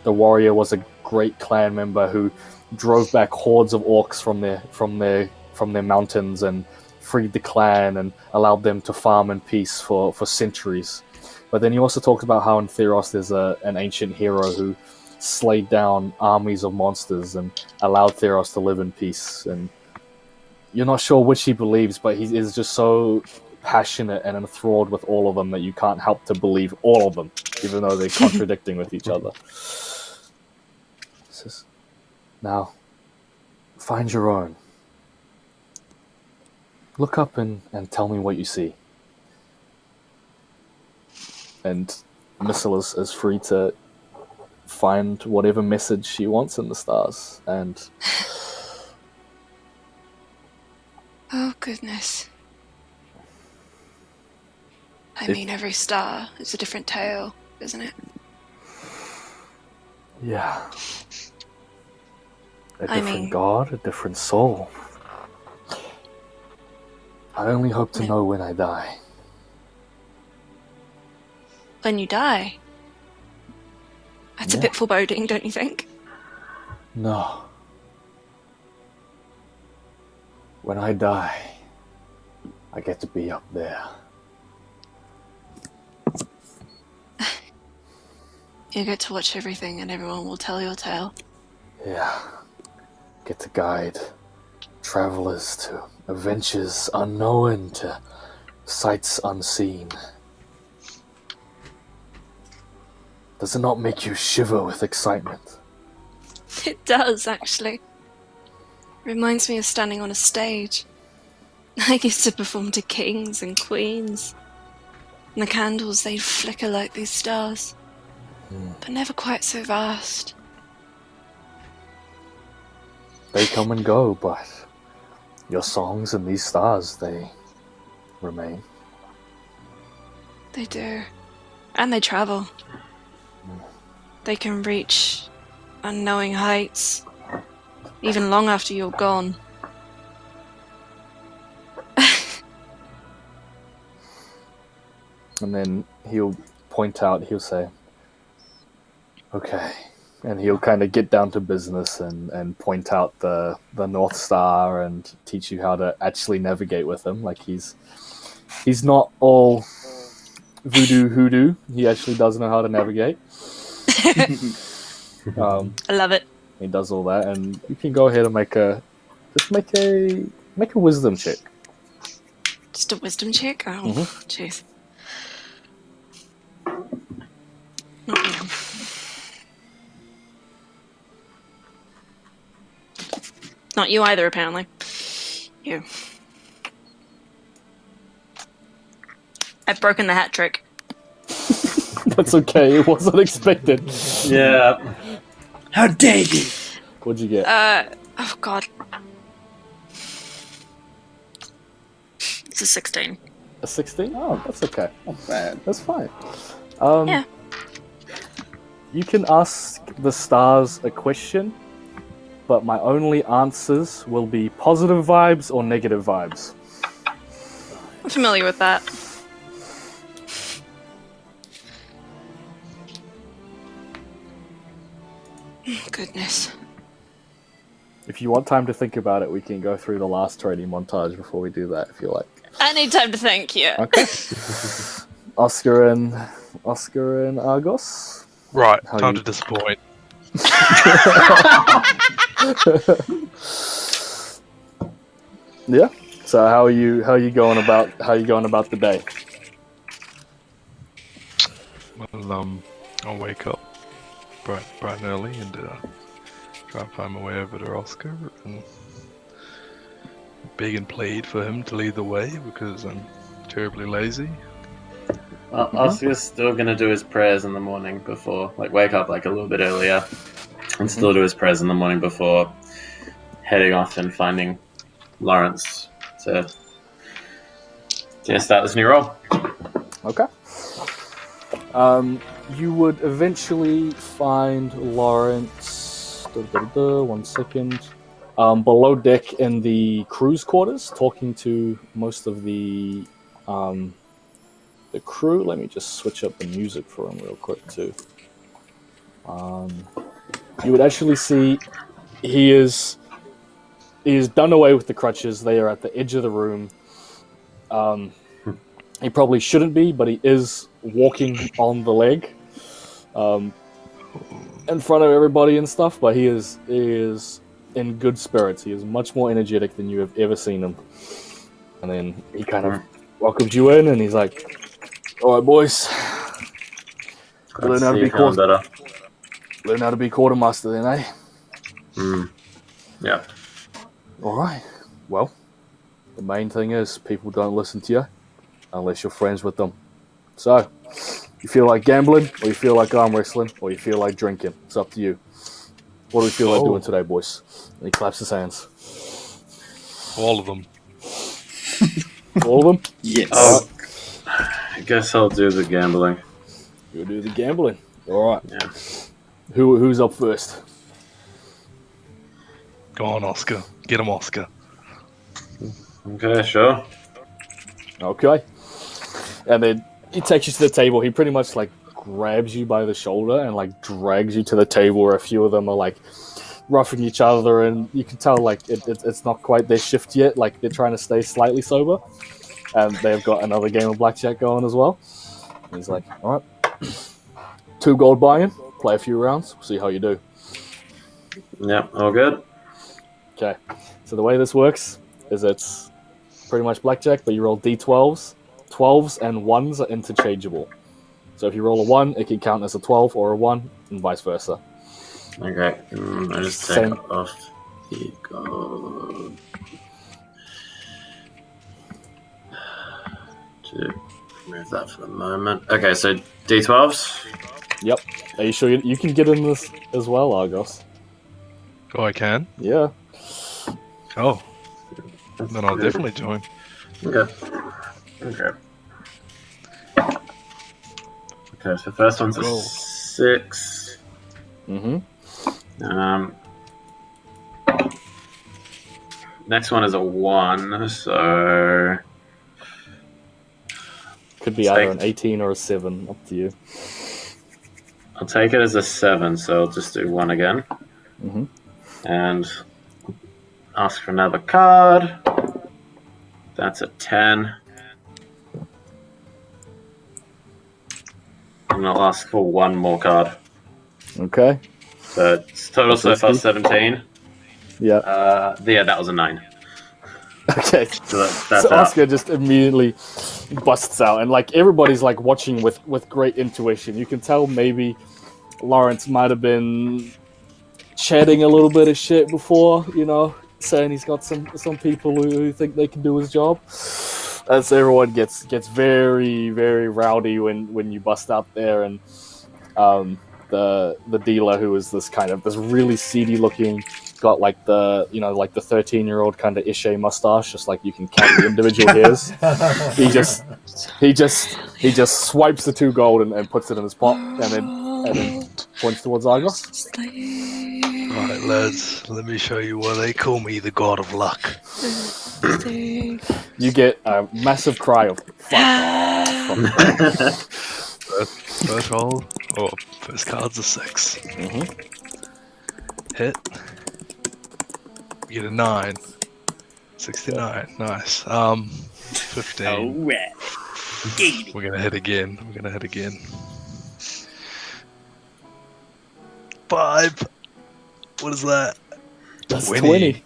Speaker 2: the warrior was a great clan member who drove back hordes of orcs from their mountains and freed the clan and allowed them to farm in peace for centuries. But then he also talks about how in Theros there's an ancient hero who slayed down armies of monsters and allowed Theros to live in peace. And you're not sure which he believes, but he is just so passionate and enthralled with all of them that you can't help to believe all of them, even though they're contradicting with each other. Says, now, find your own. Look up and tell me what you see. And Missile is free to find whatever message she wants in the stars. And
Speaker 4: Oh, goodness. I mean, every star is a different tale, isn't it?
Speaker 2: yeah, a
Speaker 4: I
Speaker 2: different
Speaker 4: mean-
Speaker 2: god, a different soul. I only hope to know when I die.
Speaker 4: When you die. That's a
Speaker 2: Yeah.
Speaker 4: bit foreboding, don't you think?
Speaker 2: No. When I die, I get to be up there.
Speaker 4: You get to watch everything and everyone will tell your tale.
Speaker 2: Yeah. Get to guide travelers to adventures unknown, to sights unseen. Does it not make you shiver with excitement?
Speaker 4: It does, actually. Reminds me of standing on a stage. I used to perform to kings and queens. And the candles, they'd flicker like these stars. But never quite so vast.
Speaker 2: They come and go, but your songs and these stars, they remain.
Speaker 4: They do. And they travel. They can reach unknowing heights, even long after you're gone.
Speaker 2: And then he'll point out, he'll say, okay. And he'll kind of get down to business and point out the North Star and teach you how to actually navigate with him. Like he's not all hoodoo. He actually does know how to navigate.
Speaker 4: I love it.
Speaker 2: He does all that, and you can go ahead and make a wisdom check.
Speaker 4: Just a wisdom check? Oh, jeez. Not you. Not you either, apparently. You. I've broken the hat trick.
Speaker 2: That's okay. It wasn't expected.
Speaker 3: Yeah.
Speaker 6: How dare you?
Speaker 2: What'd you get?
Speaker 4: Oh god. It's a 16.
Speaker 2: A 16? Oh, that's okay.
Speaker 6: Not bad.
Speaker 2: That's fine.
Speaker 4: Yeah.
Speaker 2: You can ask the stars a question, but my only answers will be positive vibes or negative vibes.
Speaker 4: I'm familiar with that. Goodness.
Speaker 2: If you want time to think about it, we can go through the last training montage before we do that, if you like.
Speaker 4: I need time to think, yeah.
Speaker 2: Okay. Oscar and Argos.
Speaker 7: Right,
Speaker 2: How
Speaker 7: time
Speaker 2: you-
Speaker 7: to disappoint.
Speaker 2: Yeah. So how are you going about the day?
Speaker 7: Well, I'll wake up bright and early and try and find my way over to Oscar and beg and plead for him to lead the way because I'm terribly lazy.
Speaker 3: Oscar's still gonna do his prayers in the morning before, like, wake up like a little bit earlier, and still do his prayers in the morning before heading off and finding Lawrence to start this new role.
Speaker 2: Okay. You would eventually find Lawrence. 1 second. Below deck in the crew's quarters, talking to most of the crew. Let me just switch up the music for him real quick too. You would actually see he is done away with the crutches. They are at the edge of the room. He probably shouldn't be, but he is walking on the leg in front of everybody and stuff. But he is in good spirits. He is much more energetic than you have ever seen him. And then he kind of welcomes you in, and he's like, "All right, boys, learn how to be
Speaker 3: better.
Speaker 2: learn how to be quartermaster, then, eh?"
Speaker 3: Yeah.
Speaker 2: All right. Well, the main thing is people don't listen to you unless you're friends with them. So, you feel like gambling, or you feel like arm wrestling, or you feel like drinking. It's up to you. What do we feel like doing today, boys? And he claps his hands.
Speaker 7: All of them.
Speaker 2: All of them?
Speaker 6: Yes.
Speaker 3: Oh, I guess I'll do the gambling.
Speaker 2: You'll do the gambling. All right.
Speaker 3: Yeah.
Speaker 2: Who's up first?
Speaker 7: Go on, Oscar. Get him, Oscar.
Speaker 3: Okay, sure.
Speaker 2: Okay. And then he takes you to the table. He pretty much like grabs you by the shoulder and like drags you to the table where a few of them are like roughing each other, and you can tell like it's not quite their shift yet. Like they're trying to stay slightly sober, and they've got another game of blackjack going as well. And he's like, "All right, 2 gold buy-in. Play a few rounds. See how you do."
Speaker 3: Yeah, all good.
Speaker 2: Okay. So the way this works is it's pretty much blackjack, but you roll d12s. 12s and 1s are interchangeable. So if you roll a 1, it can count as a 12 or a 1, and vice versa.
Speaker 3: Okay, I just take
Speaker 2: Same.
Speaker 3: off the gold. To remove that for the moment. Okay, so D12s.
Speaker 2: Yep. Are you sure you can get in this as well, Argos?
Speaker 7: Oh, I can?
Speaker 2: Yeah.
Speaker 7: Oh, then I'll definitely join.
Speaker 3: Okay. Okay. Okay, so first one's a
Speaker 7: Whoa.
Speaker 3: 6.
Speaker 2: Mm-hmm. Next
Speaker 3: Next one is a 1, so
Speaker 2: Could be either an 18 or a 7, up to you.
Speaker 3: I'll take it as a 7, so I'll just do 1 again.
Speaker 2: Mhm.
Speaker 3: And ask for another card. That's a 10. And I'll ask for 1 more card.
Speaker 2: Okay.
Speaker 3: So it's total so far
Speaker 2: risky.
Speaker 3: 17.
Speaker 2: Yeah.
Speaker 3: Yeah, that was a 9.
Speaker 2: Okay.
Speaker 3: So that's
Speaker 2: So
Speaker 3: out.
Speaker 2: Oscar just immediately busts out, and like everybody's like watching with great intuition. You can tell maybe Lawrence might have been chatting a little bit of shit before, you know, saying he's got some people who think they can do his job. As everyone gets very, very rowdy when you bust out there, and the dealer, who is this really seedy looking, got like the 13-year-old kind of Ishe mustache, just like you can count the individual hairs. He just swipes the 2 gold and puts it in his pot, and then points towards Argos.
Speaker 7: Right, lads, let me show you why they call me the God of Luck.
Speaker 2: You get a massive cry of "fuck off!"
Speaker 7: First roll, first card's a 6. Hit. You get a 9. 69, nice. 15.
Speaker 6: Alright.
Speaker 7: We're gonna hit again. 5. What is that?
Speaker 2: That's
Speaker 7: 20.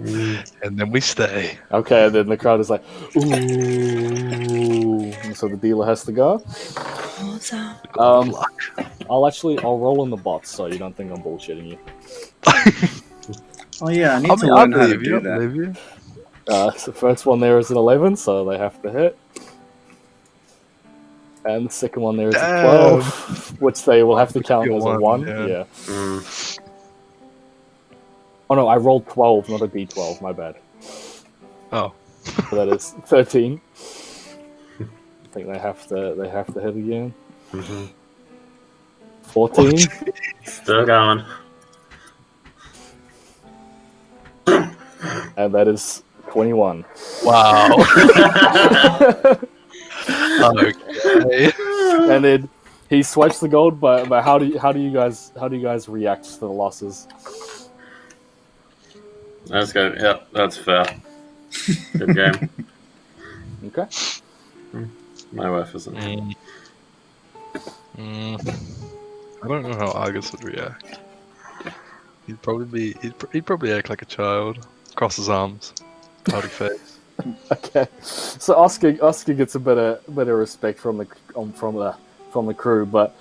Speaker 2: 20.
Speaker 7: And then we stay.
Speaker 2: Okay, and then the crowd is like, ooh. And so the dealer has to go.
Speaker 7: God of Luck.
Speaker 2: I'll roll on the bots, so you don't think I'm bullshitting you.
Speaker 6: Oh yeah, I need to learn how to do that.
Speaker 7: believe you.
Speaker 2: So the first one there is an 11, so they have to hit. And the second one there is a
Speaker 7: Damn.
Speaker 2: 12, which they will have to count
Speaker 7: Your
Speaker 2: as a 1.
Speaker 7: one, yeah.
Speaker 2: Yeah.
Speaker 3: Mm.
Speaker 2: Oh no, I rolled 12, not a d12, my bad.
Speaker 7: Oh.
Speaker 2: So that is 13. I think they have to hit again.
Speaker 3: Mhm.
Speaker 2: 14.
Speaker 3: Still going.
Speaker 2: And that is 21.
Speaker 7: Wow. Okay.
Speaker 2: And then he swipes the gold, but how do you guys react to the losses?
Speaker 3: That's good. Yep, that's fair. Good game.
Speaker 2: Okay.
Speaker 3: My wife isn't.
Speaker 7: I don't know how Argus would react. He'd probably act like a child, cross his arms, pouty face.
Speaker 2: Okay. So Oscar gets a bit of respect from the crew, but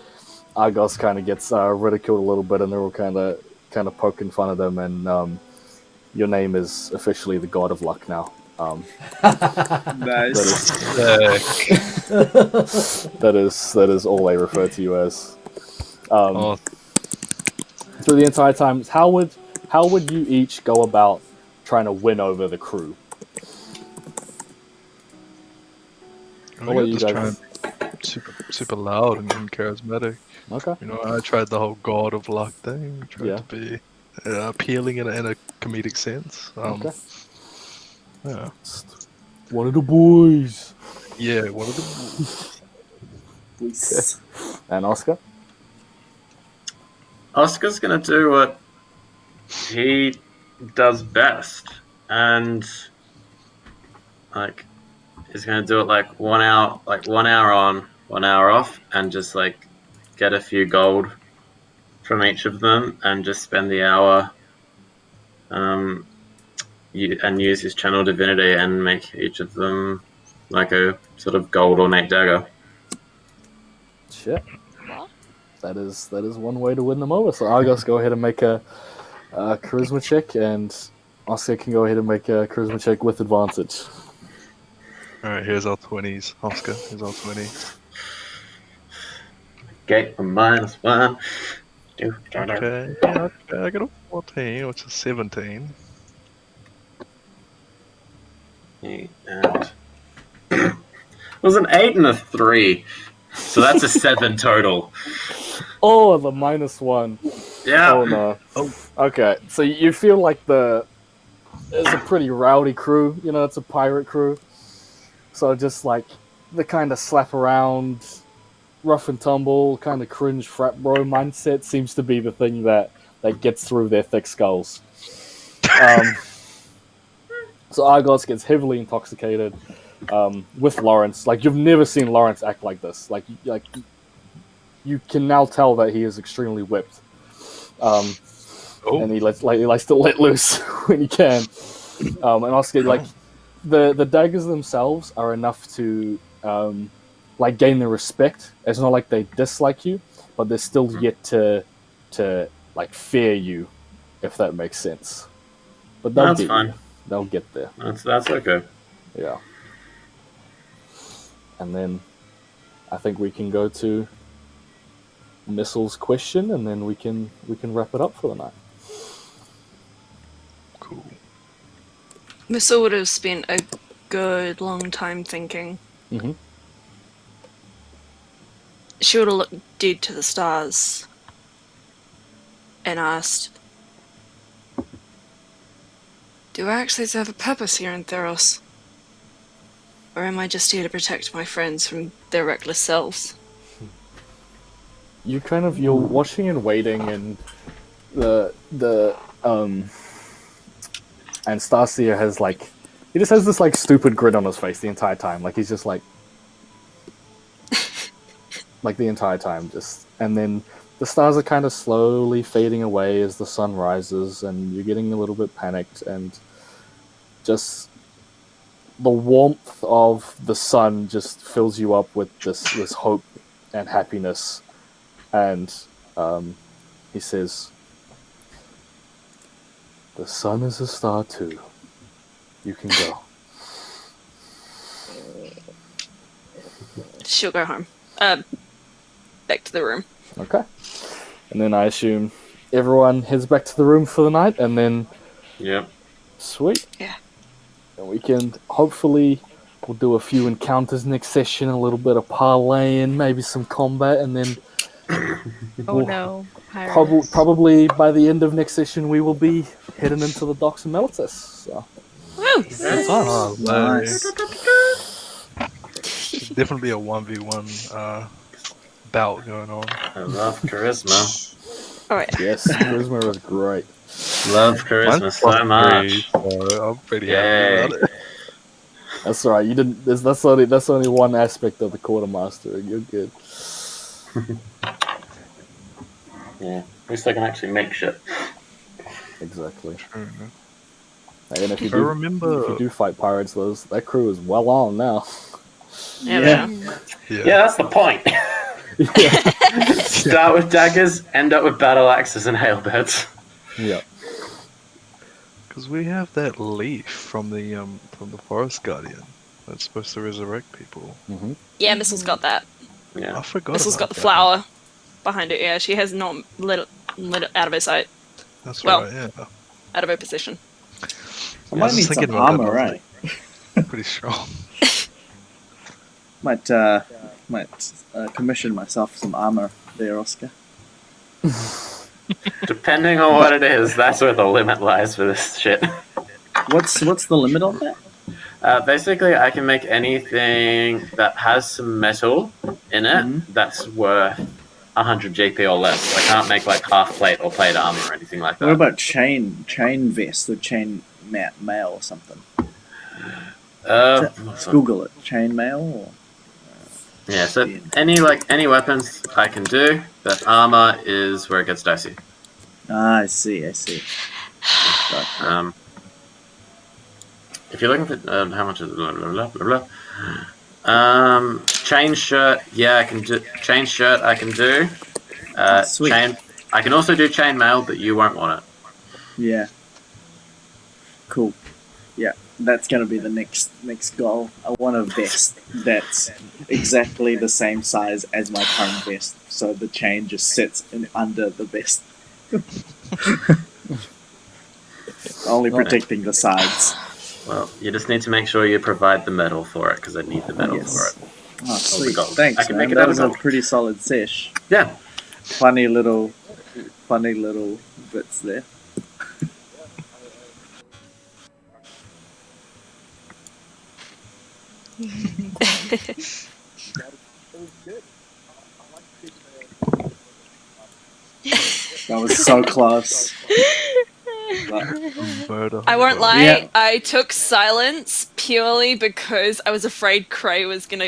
Speaker 2: Argos kind of gets ridiculed a little bit, and they're all kind of poking fun at him. And your name is officially the God of Luck now.
Speaker 6: Nice.
Speaker 2: That is all they refer to you as.
Speaker 7: Oh,
Speaker 2: Through the entire time, how would you each go about trying to win over the crew?
Speaker 7: I
Speaker 2: I'll let
Speaker 7: think
Speaker 2: you
Speaker 7: I
Speaker 2: guys-
Speaker 7: just try and super loud and charismatic.
Speaker 2: Okay.
Speaker 7: You know, I tried the whole God of Luck thing. Tried
Speaker 2: Yeah.
Speaker 7: to be appealing in a comedic sense.
Speaker 2: Okay.
Speaker 7: Yeah.
Speaker 2: One of the boys.
Speaker 7: Yeah, one of the.
Speaker 6: Please.
Speaker 2: And Oscar?
Speaker 3: Oscar's gonna do what he does best, and like he's gonna do it like 1 hour, like 1 hour on, 1 hour off, and just like get a few gold from each of them, and just spend the hour, and use his channel divinity and make each of them like a sort of gold ornate dagger.
Speaker 2: Shit. That is one way to win them over. So Argos, go ahead and make a charisma check, and Oscar can go ahead and make a charisma check with advantage.
Speaker 7: Alright, here's our 20s. Oscar, here's our 20s.
Speaker 3: Gate for -1.
Speaker 7: Okay, yeah, I got a 14, which is 17.
Speaker 3: And it was an 8 and a 3, so that's a 7 total.
Speaker 2: Oh, the -1.
Speaker 3: Yeah.
Speaker 2: Oh no. Okay, so you feel like it's a pretty rowdy crew. You know, it's a pirate crew. So just like the kind of slap around, rough and tumble, kind of cringe frat bro mindset seems to be the thing that gets through their thick skulls. So Argos gets heavily intoxicated with Lawrence. Like, you've never seen Lawrence act like this. Like you can now tell that he is extremely whipped. And he likes to let loose when he can. And Oscar, like, the daggers themselves are enough to like gain the respect. It's not like they dislike you, but they're still yet to like fear you, if that makes sense. But they'll
Speaker 3: That's
Speaker 2: get
Speaker 3: fine.
Speaker 2: you. They'll get there.
Speaker 3: That's okay.
Speaker 2: Yeah. And then I think we can go to Missile's question, and then we can wrap it up for the night.
Speaker 7: Cool.
Speaker 4: Missile would have spent a good long time thinking.
Speaker 2: Mhm.
Speaker 4: She would have looked dead to the stars and asked, do I actually serve a purpose here in Theros? Or am I just here to protect my friends from their reckless selves?
Speaker 2: You're watching and waiting, and and Starseer has he just has this stupid grin on his face the entire time. Like, he's just like the entire time, and then the stars are kind of slowly fading away as the sun rises, and you're getting a little bit panicked, and just the warmth of the sun just fills you up with this hope and happiness. And he says, "The sun is a star too. You can go."
Speaker 4: She'll go home. Back to the room.
Speaker 2: Okay. And then I assume everyone heads back to the room for the night, and then...
Speaker 3: Yep.
Speaker 2: Sweet.
Speaker 4: Yeah.
Speaker 2: And we can, hopefully, we'll do a few encounters next session, a little bit of parlaying, maybe some combat, and then...
Speaker 8: Oh no.
Speaker 2: Probably by the end of next session, we will be heading into the docks of Meltus. So.
Speaker 4: Woo!
Speaker 7: Oh,
Speaker 6: Nice.
Speaker 7: definitely a 1v1 bout going on.
Speaker 3: I love charisma.
Speaker 4: Alright.
Speaker 2: Yes, charisma is great.
Speaker 3: Love charisma
Speaker 7: Mine's
Speaker 3: so
Speaker 7: +3,
Speaker 3: much.
Speaker 7: so I'm pretty
Speaker 3: Yay.
Speaker 7: happy about it.
Speaker 2: That's all right. You didn't. That's only one aspect of the quartermaster. You're good.
Speaker 3: Yeah. At least I can actually make shit.
Speaker 2: Exactly.
Speaker 7: Mhm.
Speaker 2: And if you
Speaker 7: I
Speaker 2: do,
Speaker 7: remember.
Speaker 2: if you do fight pirates, that crew is well on now.
Speaker 4: Yeah.
Speaker 3: Yeah, that's the point.
Speaker 2: yeah.
Speaker 3: Start with daggers, end up with battle axes and hailbirds.
Speaker 2: Yeah.
Speaker 7: Because we have that leaf from the Forest Guardian that's supposed to resurrect people.
Speaker 2: Mm-hmm.
Speaker 4: Yeah, Missile's got that.
Speaker 3: Yeah.
Speaker 7: I forgot.
Speaker 4: Missile's
Speaker 7: about
Speaker 4: got the
Speaker 7: that.
Speaker 4: flower behind it. Yeah, she has not lit it out of her sight,
Speaker 7: That's
Speaker 4: Well-
Speaker 7: right. Yeah.
Speaker 4: out of her position.
Speaker 6: I
Speaker 7: I
Speaker 6: might
Speaker 7: was
Speaker 6: need
Speaker 7: thinking
Speaker 6: some
Speaker 7: about that,
Speaker 6: armor,
Speaker 7: I was
Speaker 6: right?
Speaker 7: Pretty strong.
Speaker 6: Might commission myself some armor there, Oscar.
Speaker 3: Depending on what it is, that's where the limit lies for this shit.
Speaker 6: What's the limit on that?
Speaker 3: Basically, I can make anything that has some metal in it
Speaker 6: Mhm.
Speaker 3: that's worth 100 GP or less. I can't make like half plate or plate armor or anything like that.
Speaker 6: What about chain vest or chain mail or something? Let's Google it. Chain mail or
Speaker 3: yeah, so any weapons I can do, but armor is where it gets dicey.
Speaker 6: I see. Gotcha.
Speaker 3: If you're looking for how much is it? Blah, blah, blah, blah, blah. Chain shirt, yeah, I can do. Chain shirt, I can do.
Speaker 6: Sweet.
Speaker 3: Chain. I can also do chain mail, but you won't want it.
Speaker 6: Yeah. Cool. Yeah, that's gonna be the next goal. I want a vest that's exactly the same size as my current vest, so the chain just sits under the vest, only protecting the sides.
Speaker 3: Well, you just need to make sure you provide the metal for it, because I need the metal
Speaker 6: Yes.
Speaker 3: for it.
Speaker 6: Oh, sweet.
Speaker 3: gold.
Speaker 6: Thanks,
Speaker 3: I can
Speaker 6: man.
Speaker 3: make it
Speaker 6: That
Speaker 3: out of
Speaker 6: was a
Speaker 3: gold.
Speaker 6: pretty solid sesh.
Speaker 3: Yeah.
Speaker 6: Funny little bits there. That was so close. But
Speaker 7: Murder.
Speaker 4: I won't lie,
Speaker 6: Yeah.
Speaker 4: I took silence purely because I was afraid Cray was gonna